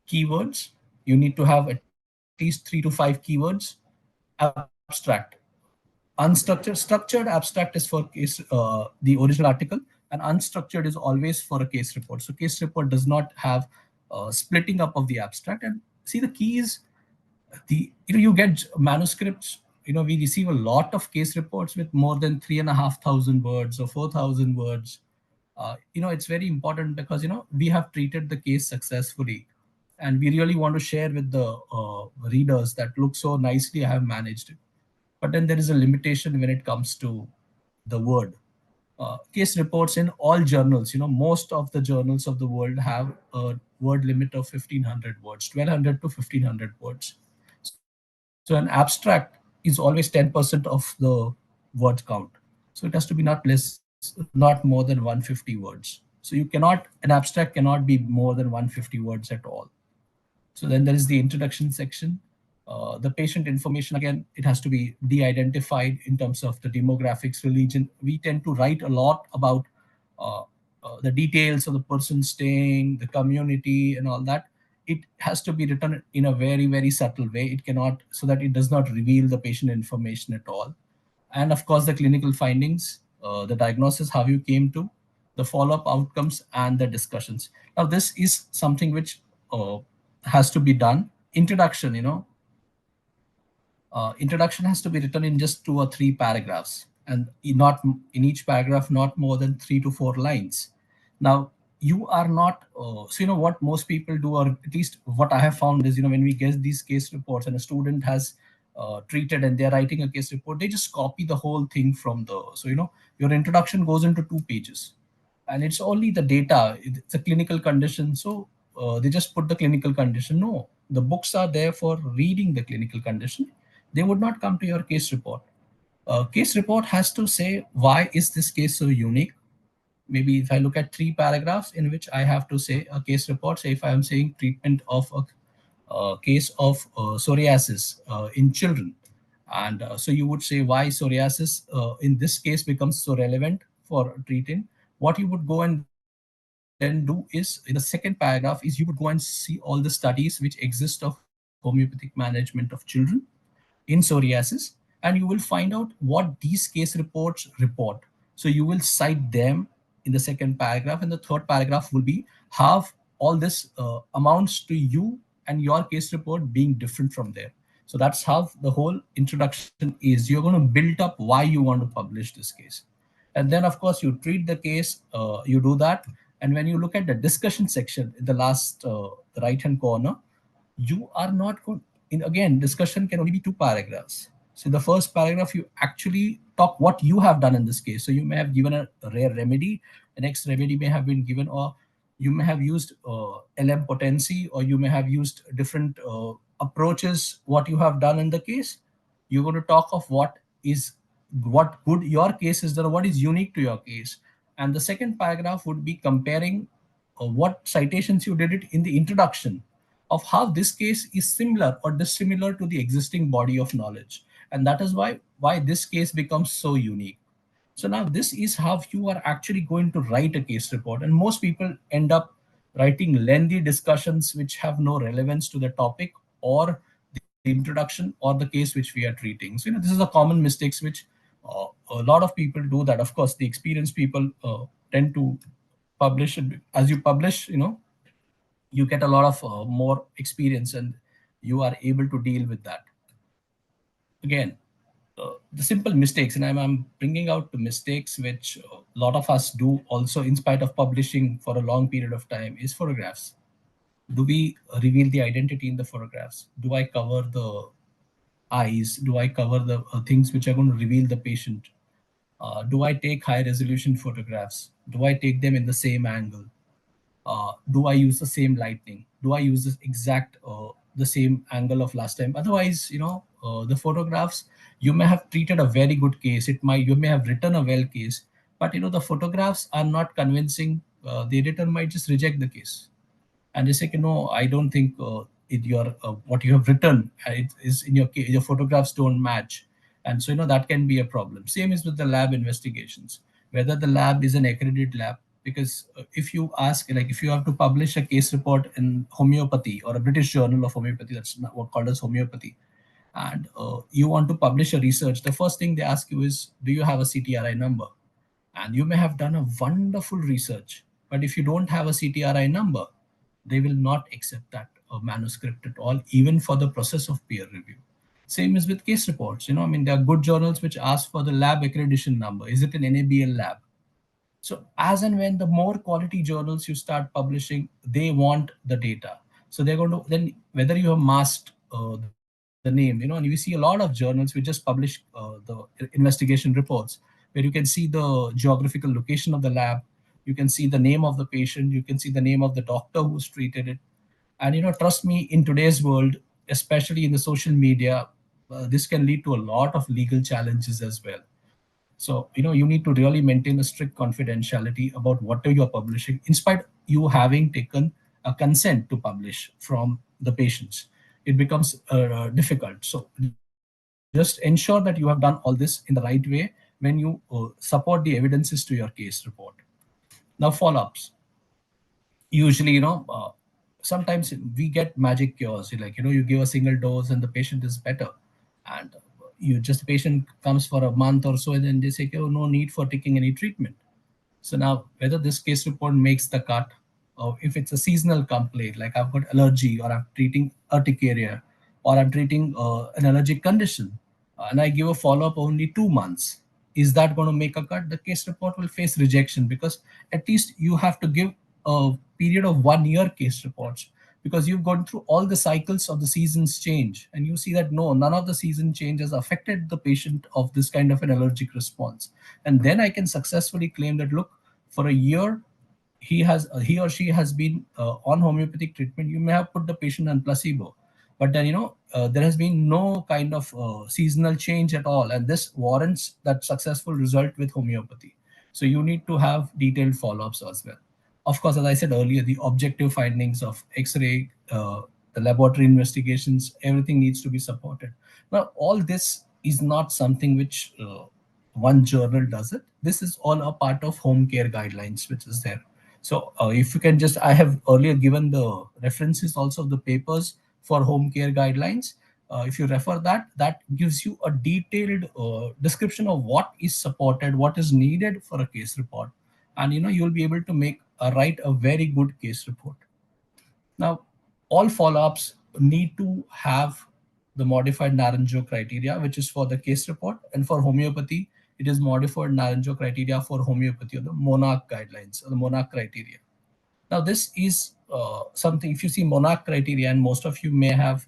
Keywords, you need to have at least 3 to 5 keywords. Abstract, structured abstract is for case the original article, and unstructured is always for a case report. So case report does not have splitting up of the abstract. And see, the key is you get manuscripts. We receive a lot of case reports with more than 3,500 words or 4,000 words. It's very important, because we have treated the case successfully, and we really want to share with the readers that, look, so nicely I have managed it. But then there is a limitation when it comes to the word. Case reports in all journals, most of the journals of the world have a word limit of 1,500 words, 1,200 to 1,500 words. So an abstract is always 10% of the word count. So it has to be not more than 150 words. So an abstract cannot be more than 150 words at all. So then there is the introduction section. The patient information, again, it has to be de-identified in terms of the demographics, religion. We tend to write a lot about uh, the details of the person staying, the community, and all that. It has to be written in a very, very subtle way. It cannot, so that it does not reveal the patient information at all. And of course, the clinical findings, the diagnosis, how you came to, the follow-up outcomes, and the discussions. Now, this is something which has to be done. Introduction, introduction has to be written in just 2 or 3 paragraphs, and not in each paragraph not more than 3 to 4 lines. Now, you are not so what most people do, or at least what I have found is, when we get these case reports and a student has treated and they're writing a case report, they just copy the whole thing from the, your introduction goes into 2 pages, and it's only the data, it's a clinical condition. So they just put the clinical condition. No, the books are there for reading the clinical condition. They would not come to your case report. Case report has to say, why is this case so unique? Maybe if I look at 3 paragraphs in which I have to say a case report, say if I am saying treatment of a case of psoriasis in children. And so you would say why psoriasis in this case becomes so relevant for treating. What you would go and then do is, in the second paragraph, is you would go and see all the studies which exist of homeopathic management of children in psoriasis, and you will find out what these case reports report. So you will cite them in the second paragraph, and the third paragraph will be how all this amounts to you and your case report being different from there. So that's how the whole introduction is. You're going to build up why you want to publish this case. And then, of course, you treat the case, you do that. And when you look at the discussion section in the last, the right hand corner, you are not going in, again, discussion can only be 2 paragraphs. So the first paragraph, you actually talk what you have done in this case. So you may have given a rare remedy, the next remedy may have been given, or you may have used LM potency, or you may have used different approaches, what you have done in the case. You're going to talk of what good your case is done, what is unique to your case. And the second paragraph would be comparing what citations you did it in the introduction, of how this case is similar or dissimilar to the existing body of knowledge. And that is why this case becomes so unique. So now this is how you are actually going to write a case report. And most people end up writing lengthy discussions which have no relevance to the topic or the introduction or the case which we are treating. So this is a common mistakes which a lot of people do that. Of course, the experienced people tend to publish it. As you publish, you get a lot of more experience, and you are able to deal with that. Again, the simple mistakes, and I'm bringing out the mistakes which a lot of us do also in spite of publishing for a long period of time, is photographs. Do we reveal the identity in the photographs? Do I cover the eyes? Do I cover the things which are going to reveal the patient? Do I take high resolution photographs? Do I take them in the same angle? Do I use the same lighting? Do I use the same angle of last time? Otherwise, the photographs, you may have treated a very good case. You may have written a well case, but the photographs are not convincing. The editor might just reject the case, and they say, no, I don't think your what you have written it is in your photographs don't match. And so that can be a problem. Same is with the lab investigations, whether the lab is an accredited lab. Because if you ask, like, if you have to publish a case report in homeopathy or a British journal of homeopathy, that's not what called as homeopathy, and you want to publish a research, the first thing they ask you is, do you have a CTRI number? And you may have done a wonderful research, but if you don't have a CTRI number, they will not accept that manuscript at all, even for the process of peer review. Same is with case reports. There are good journals which ask for the lab accreditation number. Is it an NABL lab? So as and when the more quality journals you start publishing, they want the data. So they're going to, then whether you have masked the name, and we see a lot of journals which just publish the investigation reports, where you can see the geographical location of the lab, you can see the name of the patient, you can see the name of the doctor who's treated it. And trust me, in today's world, especially in the social media, this can lead to a lot of legal challenges as well. So, you need to really maintain a strict confidentiality about what you're publishing, in spite you having taken a consent to publish from the patients. it becomes difficult. So just ensure that you have done all this in the right way when you support the evidences to your case report. Now, follow-ups. Usually, sometimes we get magic cures. You give a single dose and the patient is better, and you just the patient comes for a month or so, and then they say, oh, no need for taking any treatment. So now, whether this case report makes the cut, or if it's a seasonal complaint, like I've got allergy, or I'm treating urticaria, or I'm treating an allergic condition, and I give a follow up only 2 months, is that going to make a cut? The case report will face rejection, because at least you have to give a period of 1 year case reports, because you've gone through all the cycles of the seasons change, and you see that no, none of the season changes affected the patient of this kind of an allergic response. And then I can successfully claim that, look, for a year he or she has been on homeopathic treatment. You may have put the patient on placebo, but then there has been no kind of seasonal change at all, and this warrants that successful result with homeopathy. So you need to have detailed follow-ups as well. Of course, as I said earlier, the objective findings of X-ray, the laboratory investigations, everything needs to be supported. Now, all this is not something which one journal does it. This is all a part of home care guidelines, which is there. So if you can just, I have earlier given the references also of the papers for home care guidelines. If you refer that, that gives you a detailed description of what is supported, what is needed for a case report, and you'll be able to write a very good case report. Now, all follow-ups need to have the modified Naranjo criteria, which is for the case report, and for homeopathy, it is modified Naranjo criteria for homeopathy, or the Monarch guidelines, or the Monarch criteria. Now, this is something, if you see Monarch criteria, and most of you may have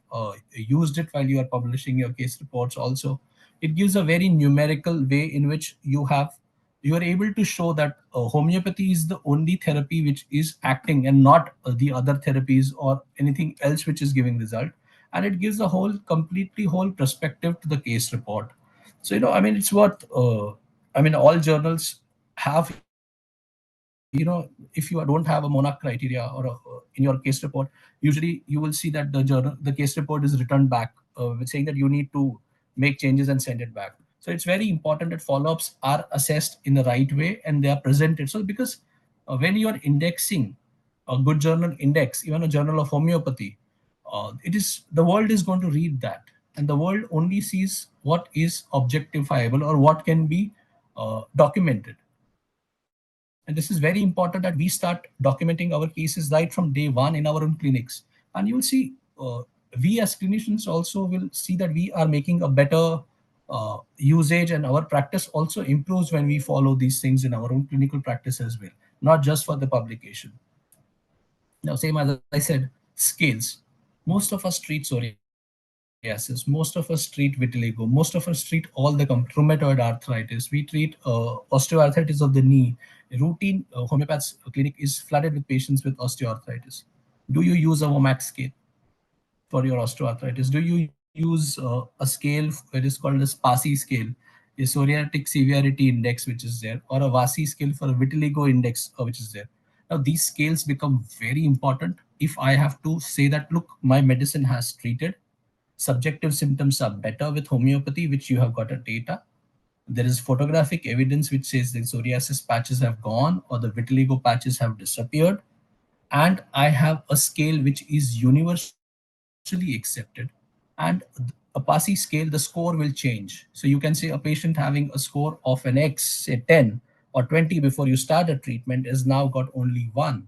used it while you are publishing your case reports also, it gives a very numerical way in which you are able to show that homeopathy is the only therapy which is acting, and not the other therapies or anything else which is giving result. And it gives a completely whole perspective to the case report. So, I mean, it's what, all journals have. If you don't have a Monarch criteria or in your case report, usually you will see that the case report is returned back with saying that you need to make changes and send it back. So it's very important that follow-ups are assessed in the right way and they are presented. So because when you are indexing a good journal index, even a journal of homeopathy, it is the world is going to read that, and the world only sees what is objectifiable or what can be documented. And this is very important that we start documenting our cases right from day one in our own clinics. And you will see we as clinicians also will see that we are making a better usage, and our practice also improves when we follow these things in our own clinical practice as well, not just for the publication. Now, same as I said, scales. Most of us treat psoriasis, most of us treat vitiligo, most of us treat all the rheumatoid arthritis. We treat osteoarthritis of the knee. Routine homeopath's clinic is flooded with patients with osteoarthritis. Do you use a WOMAC scale for your osteoarthritis? Do you use a scale that is called as PASI scale, a psoriatic severity index, which is there, or a VASI scale for a vitiligo index, which is there? Now, these scales become very important if I have to say that, look, my medicine has treated. Subjective symptoms are better with homeopathy, which you have got a data. There is photographic evidence which says the psoriasis patches have gone or the vitiligo patches have disappeared. And I have a scale which is universally accepted. And a PASI scale, the score will change. So you can say a patient having a score of an X, say 10 or 20 before you start a treatment, is now got only 1.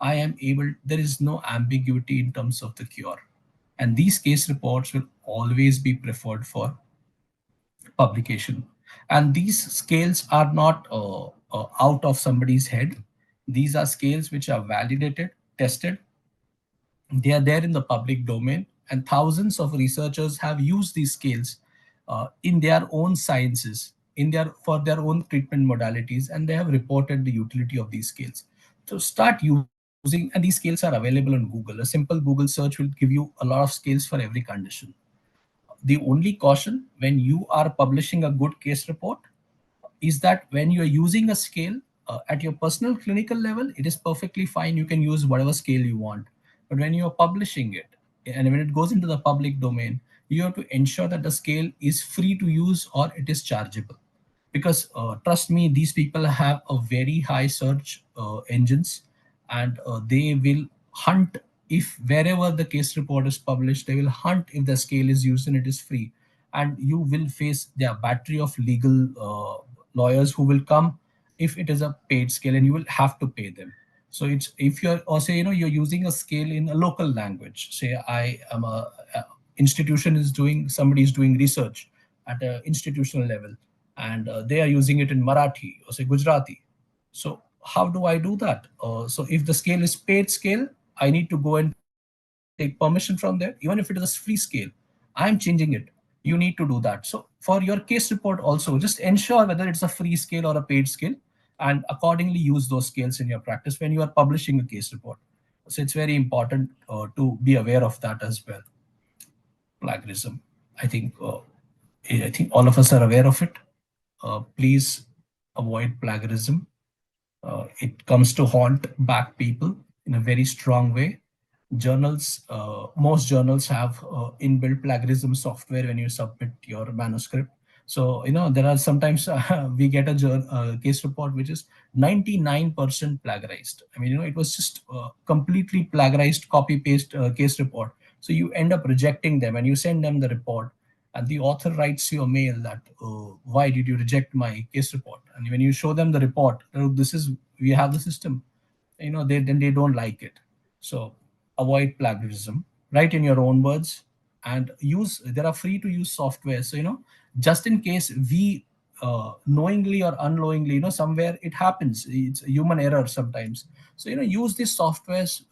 There is no ambiguity in terms of the cure. And these case reports will always be preferred for publication. And these scales are not out of somebody's head. These are scales which are validated, tested. They are there in the public domain, and thousands of researchers have used these scales in their own sciences, for their own treatment modalities, and they have reported the utility of these scales. So start using, and these scales are available on Google. A simple Google search will give you a lot of scales for every condition. The only caution when you are publishing a good case report is that when you are using a scale at your personal clinical level, it is perfectly fine. You can use whatever scale you want. But when you are publishing it, and when it goes into the public domain, you have to ensure that the scale is free to use or it is chargeable. Because trust me, these people have a very high search engines, and they will hunt, if wherever the case report is published, they will hunt if the scale is used and it is free. And you will face their battery of legal lawyers who will come if it is a paid scale, and you will have to pay them. So it's, if you're, or say, you're using a scale in a local language, say I am a institution is doing, somebody is doing research at an institutional level, and they are using it in Marathi or say Gujarati. So how do I do that? So if the scale is paid scale, I need to go and take permission from there. Even if it is a free scale, I am changing it. You need to do that. So for your case report also, just ensure whether it's a free scale or a paid scale, and accordingly use those scales in your practice when you are publishing a case report. So it's very important to be aware of that as well. Plagiarism. I think I think all of us are aware of it. Please avoid plagiarism. It comes to haunt back people in a very strong way. Journals, most journals have inbuilt plagiarism software when you submit your manuscript. So there are sometimes we get a case report which is 99% plagiarized. I mean, it was just completely plagiarized, copy paste case report. So you end up rejecting them, and you send them the report, and the author writes you a mail that, why did you reject my case report? And when you show them the report, this is, we have the system, they, then they don't like it. So avoid plagiarism, write in your own words, and use, there are free to use software. So just in case we knowingly or unknowingly, somewhere it happens, it's a human error sometimes. So use these softwares,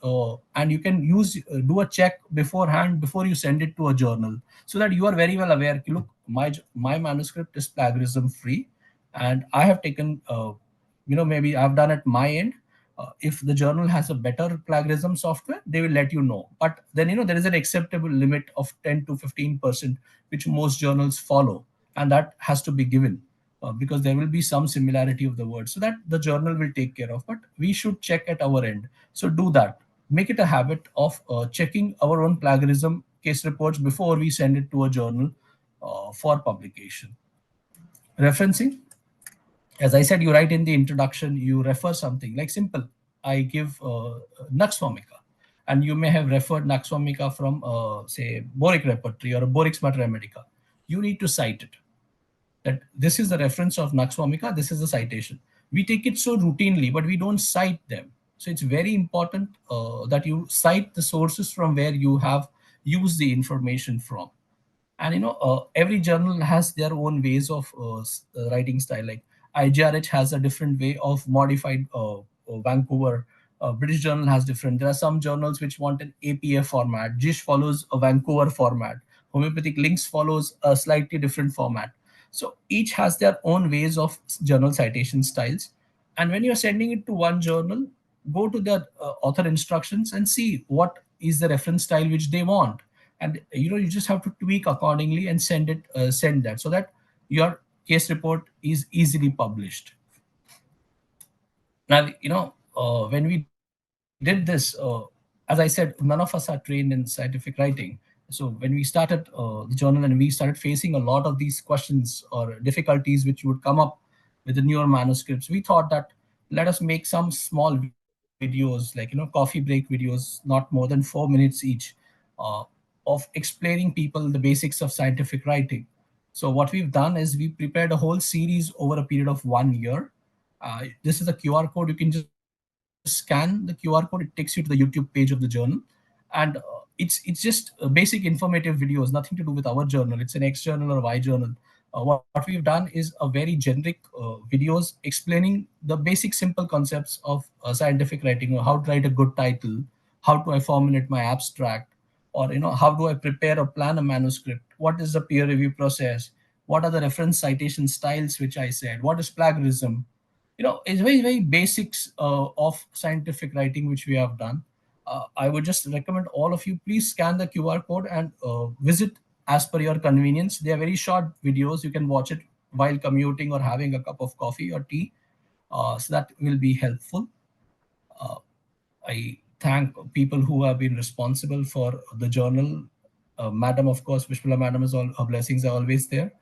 and you can use, do a check beforehand before you send it to a journal, so that you are very well aware, look, my manuscript is plagiarism free, and I have taken, maybe I've done at my end. If the journal has a better plagiarism software, they will let you know. But then there is an acceptable limit of 10 to 15%, which most journals follow, and that has to be given, because there will be some similarity of the words, so that the journal will take care of. But we should check at our end. So do that. Make it a habit of checking our own plagiarism case reports before we send it to a journal for publication. Referencing, as I said, you write in the introduction, you refer something like simple. I give Nux vomica, and you may have referred Nux vomica from, say, Boric repertory or Borix mater medica. You need to cite it. That this is the reference of Nux vomica, this is the citation. We take it so routinely, but we don't cite them. So it's very important that you cite the sources from where you have used the information from. And every journal has their own ways of writing style. Like IJRH has a different way of modified Vancouver. British Journal has different. There are some journals which want an APA format. JISH follows a Vancouver format. Homeopathic Links follows a slightly different format. So each has their own ways of journal citation styles. And when you're sending it to one journal, go to the author instructions and see what is the reference style which they want. And you just have to tweak accordingly and send that, so that your case report is easily published. Now, when we did this, as I said, none of us are trained in scientific writing. So when we started the journal, and we started facing a lot of these questions or difficulties which would come up with the newer manuscripts, we thought that let us make some small videos, like coffee break videos, not more than 4 minutes each, uh, of explaining people the basics of scientific writing. So what we've done is we prepared a whole series over a period of 1 year. This is a QR code. You can just scan the QR code. It takes you to the YouTube page of the journal, and it's just basic informative videos, nothing to do with our journal. It's an X journal or Y journal. What we've done is a very generic videos explaining the basic simple concepts of scientific writing, or how to write a good title, how do I formulate my abstract, or how do I prepare or plan a manuscript, what is the peer review process, what are the reference citation styles which I said, what is plagiarism. It's very, very basics of scientific writing which we have done. I would just recommend all of you, please scan the QR code and visit as per your convenience. They are very short videos. You can watch it while commuting or having a cup of coffee or tea. So that will be helpful. I thank people who have been responsible for the journal. Madam, of course, Vishpala Madam is all her blessings are always there,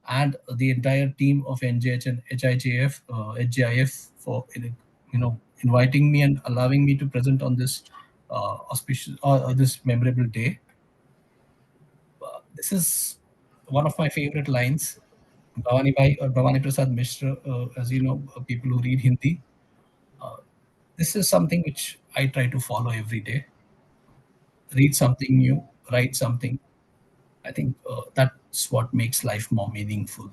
and the entire team of NJH and HGIF for inviting me and allowing me to present on this auspicious this memorable day. This is one of my favorite lines. Bhavani Prasad Mishra, as you know, people who read Hindi. This is something which I try to follow every day. Read something new, write something. I think that's what makes life more meaningful.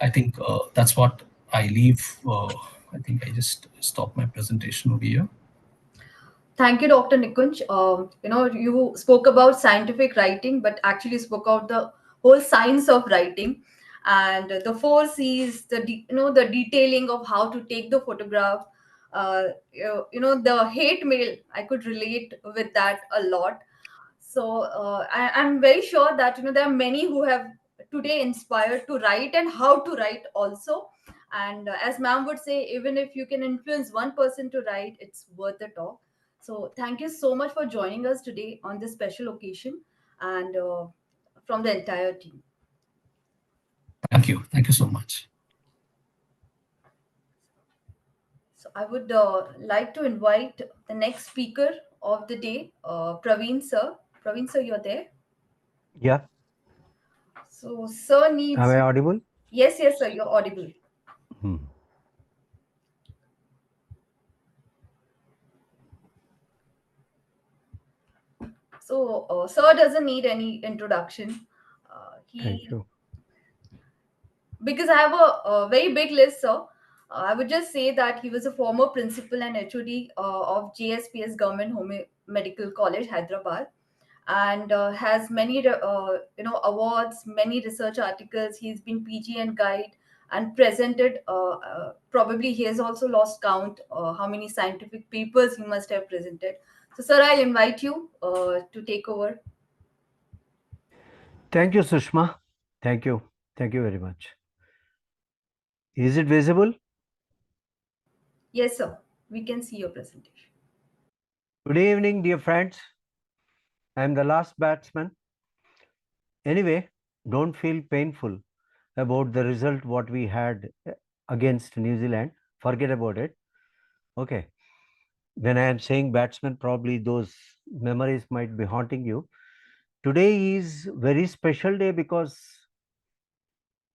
I think that's what I leave. I think I just stop my presentation over here. Thank you, Dr. Nikunj. You spoke about scientific writing, but actually spoke out the whole science of writing, and the four C's, the detailing of how to take the photograph. The hate mail. I could relate with that a lot. So I'm very sure that there are many who have today inspired to write and how to write also. And as ma'am would say, even if you can influence one person to write, it's worth the talk. So thank you so much for joining us today on this special occasion, and from the entire team. Thank you. Thank you so much. So I would like to invite the next speaker of the day, Praveen sir. Praveen sir, you're there. Yeah. So sir needs. Am I audible? Yes, sir, you're audible. Hmm. So, sir doesn't need any introduction. Thank He you. Because I have a very big list, sir. I would just say that he was a former principal and HOD of JSPS Government Home Medical College, Hyderabad, and has many awards, many research articles. He's been PG and guide and presented. Probably he has also lost count how many scientific papers he must have presented. So, sir, I'll invite you to take over. Thank you, Sushma. Thank you. Thank you very much. Is it visible? Yes, sir. We can see your presentation. Good evening, dear friends. I am the last batsman. Anyway, don't feel painful about the result what we had against New Zealand. Forget about it. Okay. When I am saying batsman, probably those memories might be haunting you. Today is very special day because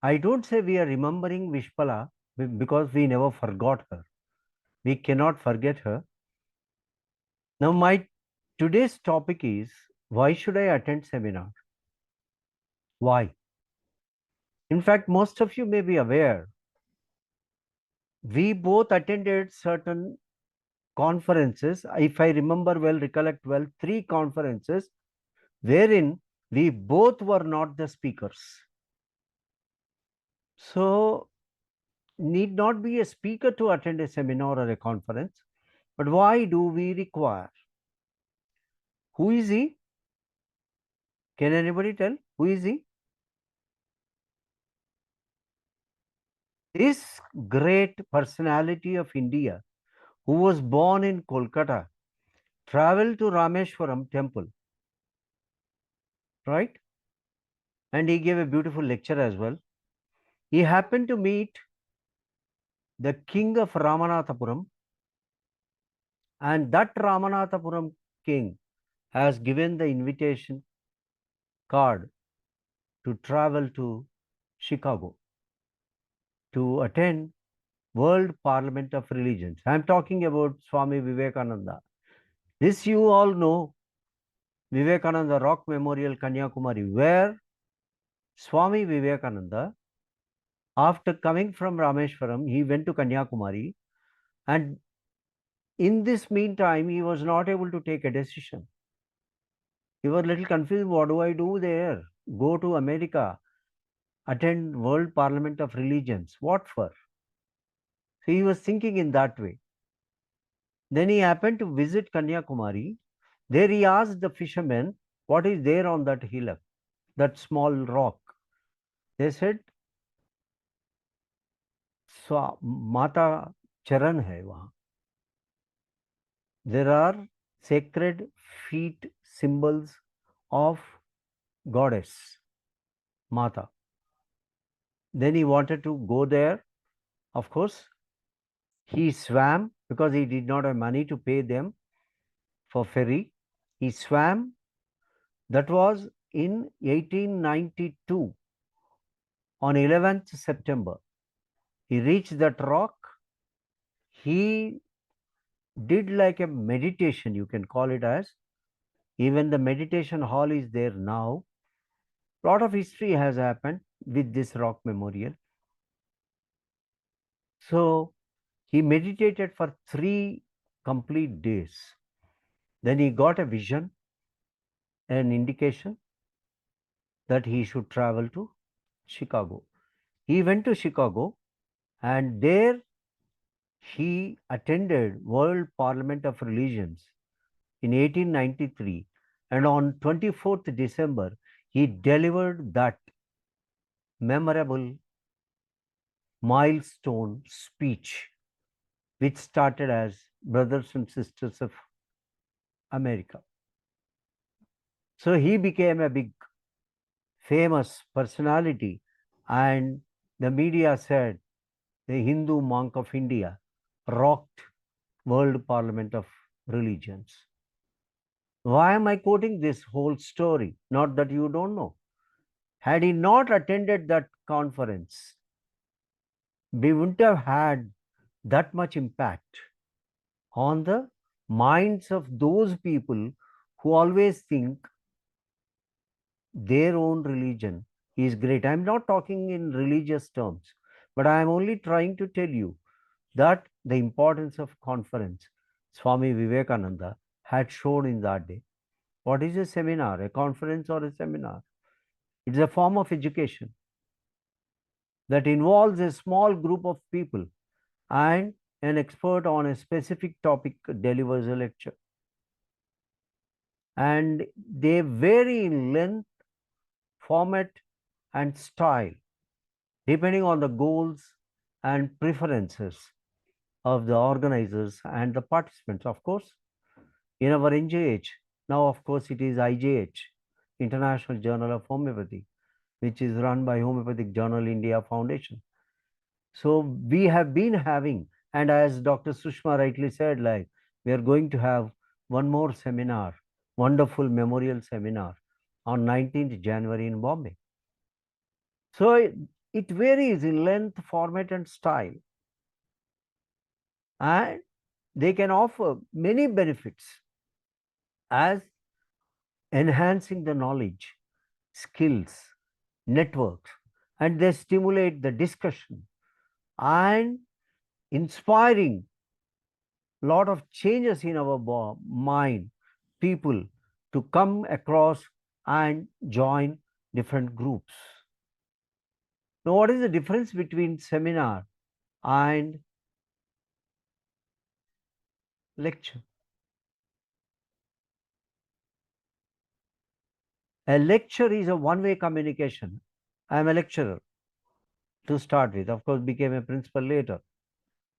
I don't say we are remembering Vishpala because we never forgot her. We cannot forget her. Now, my today's topic is why should I attend seminar? Why? In fact, most of you may be aware we both attended certain conferences. If I remember well, recollect well, 3 conferences wherein we both were not the speakers. So, need not be a speaker to attend a seminar or a conference. But why do we require? Who is he? Can anybody tell? Who is he? This great personality of India, who was born in Kolkata, traveled to Rameshwaram temple, right? And he gave a beautiful lecture as well. He happened to meet the king of Ramanathapuram, and that Ramanathapuram king has given the invitation card to travel to Chicago to attend World Parliament of Religions. I am talking about Swami Vivekananda. This you all know, Vivekananda Rock Memorial, Kanyakumari, where Swami Vivekananda, after coming from Rameshwaram, he went to Kanyakumari, and in this meantime, he was not able to take a decision. He was a little confused. What do I do there? Go to America, attend World Parliament of Religions. What for? So he was thinking in that way. Then he happened to visit Kanyakumari. There he asked the fishermen, what is there on that hillock, that small rock? They said, माता चरण है वहां. There are sacred feet symbols of goddess Mata. Then he wanted to go there. Of course, he swam because he did not have money to pay them for ferry. He swam. That was in 1892 on 11th September. He reached that rock. He did like a meditation, you can call it as. Even the meditation hall is there now. A lot of history has happened with this rock memorial. So he meditated for 3 complete days. Then he got a vision, an indication that he should travel to Chicago. He went to Chicago, and there he attended World Parliament of Religions in 1893, and on 24th December he delivered that memorable milestone speech which started as Brothers and Sisters of America. So he became a big famous personality, and the media said the Hindu monk of India rocked World Parliament of Religions. Why am I quoting this whole story? Not that you don't know. Had he not attended that conference, we wouldn't have had that much impact on the minds of those people who always think their own religion is great. I'm not talking in religious terms, but I'm only trying to tell you that the importance of conference Swami Vivekananda had shown in that day. What is a seminar? A conference or a seminar? It's a form of education that involves a small group of people, and an expert on a specific topic delivers a lecture. And they vary in length, format, and style depending on the goals and preferences of the organizers and the participants. Of course, in our NJH, now of course it is IJH, International Journal of Homeopathy, which is run by Homeopathic Journal India Foundation. So we have been having, and as Dr. Sushma rightly said, like we are going to have one more seminar, wonderful memorial seminar on 19th January in Bombay. So it varies in length, format, and style. And they can offer many benefits as enhancing the knowledge, skills, networks, and they stimulate the discussion and inspiring a lot of changes in our mind, people to come across and join different groups. Now, what is the difference between seminar and lecture? A lecture is a one-way communication. I am a lecturer to start with, of course, became a principal later.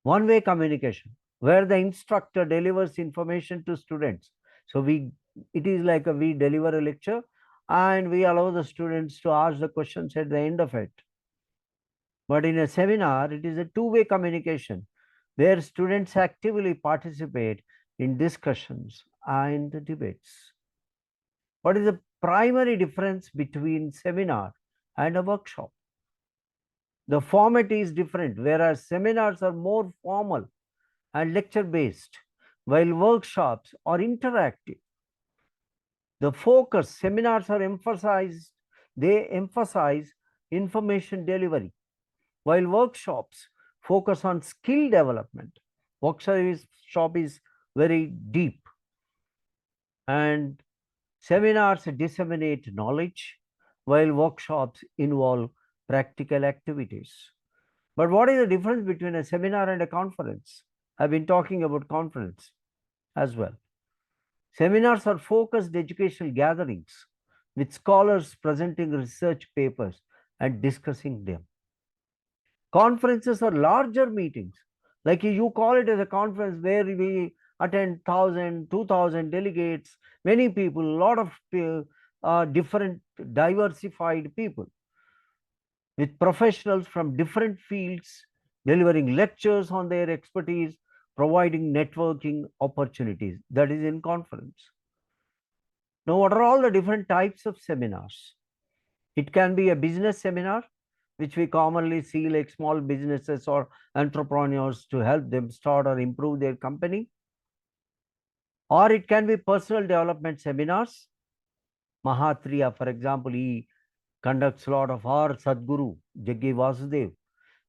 One-way communication, where the instructor delivers information to students. So it is like we deliver a lecture and we allow the students to ask the questions at the end of it. But in a seminar, it is a two-way communication where students actively participate in discussions and debates. What is the primary difference between seminar and a workshop? The format is different, whereas seminars are more formal and lecture based, while workshops are interactive. The focus, seminars are emphasized, they emphasize information delivery, while workshops focus on skill development. Workshop is very deep, and seminars disseminate knowledge, while workshops involve practical activities. But what is the difference between a seminar and a conference? I've been talking about conference as well. Seminars are focused educational gatherings with scholars presenting research papers and discussing them. Conferences are larger meetings, like you call it as a conference where we attend 1,000, 2,000 delegates, many people, a lot of different diversified people with professionals from different fields delivering lectures on their expertise, providing networking opportunities. That is in conference. Now, what are all the different types of seminars? It can be a business seminar, which we commonly see like small businesses or entrepreneurs to help them start or improve their company. Or it can be personal development seminars. Mahatriya, for example, he conducts a lot of, our Sadguru, Jaggi Vasudev.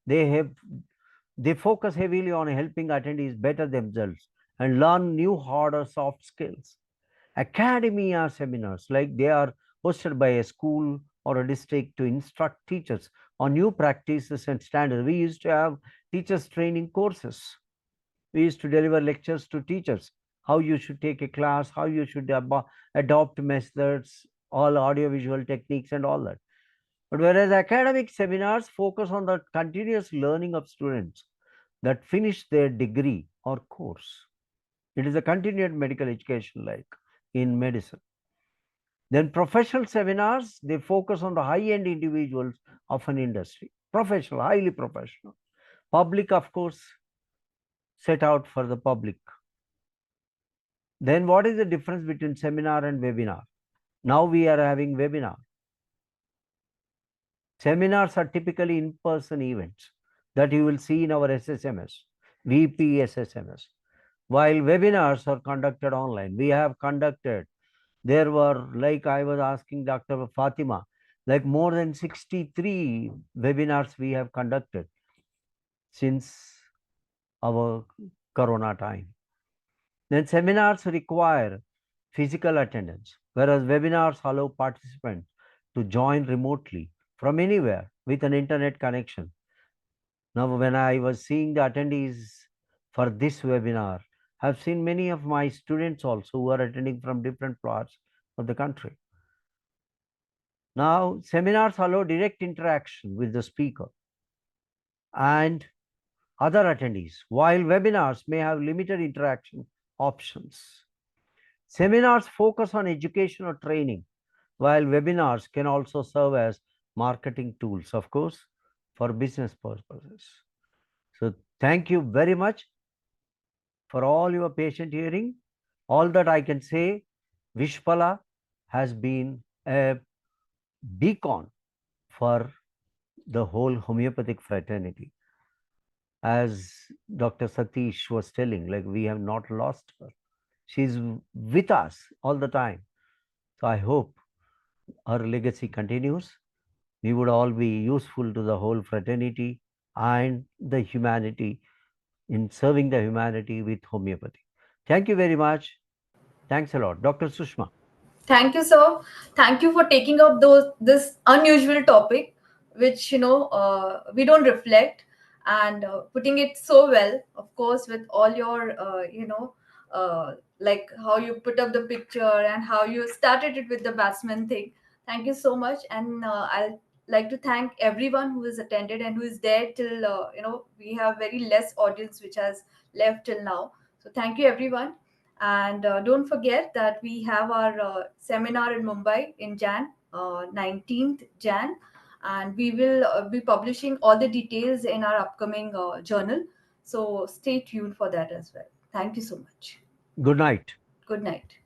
They focus heavily on helping attendees better themselves and learn new hard or soft skills. Academia seminars, like they are hosted by a school or a district to instruct teachers on new practices and standards. We used to have teachers training courses. We used to deliver lectures to teachers, how you should take a class, how you should adopt methods, all audiovisual techniques and all that. But whereas academic seminars focus on the continuous learning of students that finish their degree or course. It is a continued medical education like in medicine. Then professional seminars, they focus on the high-end individuals of an industry. Professional, highly professional. Public, of course, set out for the public. Then what is the difference between seminar and webinar? Now we are having webinar. Seminars are typically in-person events that you will see in our SSMS, VP SSMS. While webinars are conducted online, we have conducted, there were, like I was asking Dr. Fatima, like more than 63 webinars we have conducted since our Corona time. Then seminars require physical attendance, whereas webinars allow participants to join remotely from anywhere with an internet connection. Now, when I was seeing the attendees for this webinar, I've seen many of my students also who are attending from different parts of the country. Now, seminars allow direct interaction with the speaker and other attendees, while webinars may have limited interaction options. Seminars focus on education or training, while webinars can also serve as marketing tools, of course, for business purposes. So thank you very much for all your patient hearing. All that I can say, Vishpala has been a beacon for the whole homeopathic fraternity. As Dr. Satish was telling, like we have not lost her. She's with us all the time. So I hope her legacy continues. We would all be useful to the whole fraternity and the humanity in serving the humanity with homeopathy. Thank you very much. Thanks a lot. Dr. Sushma. Thank you, sir. Thank you for taking up this unusual topic, which we don't reflect, and putting it so well. Of course, with all your like how you put up the picture and how you started it with the batsman thing. Thank you so much, and I'll like to thank everyone who has attended and who is there till we have very less audience which has left till now. So thank you everyone. And don't forget that we have our seminar in Mumbai in 19th Jan. And we will be publishing all the details in our upcoming journal. So stay tuned for that as well. Thank you so much. Good night. Good night.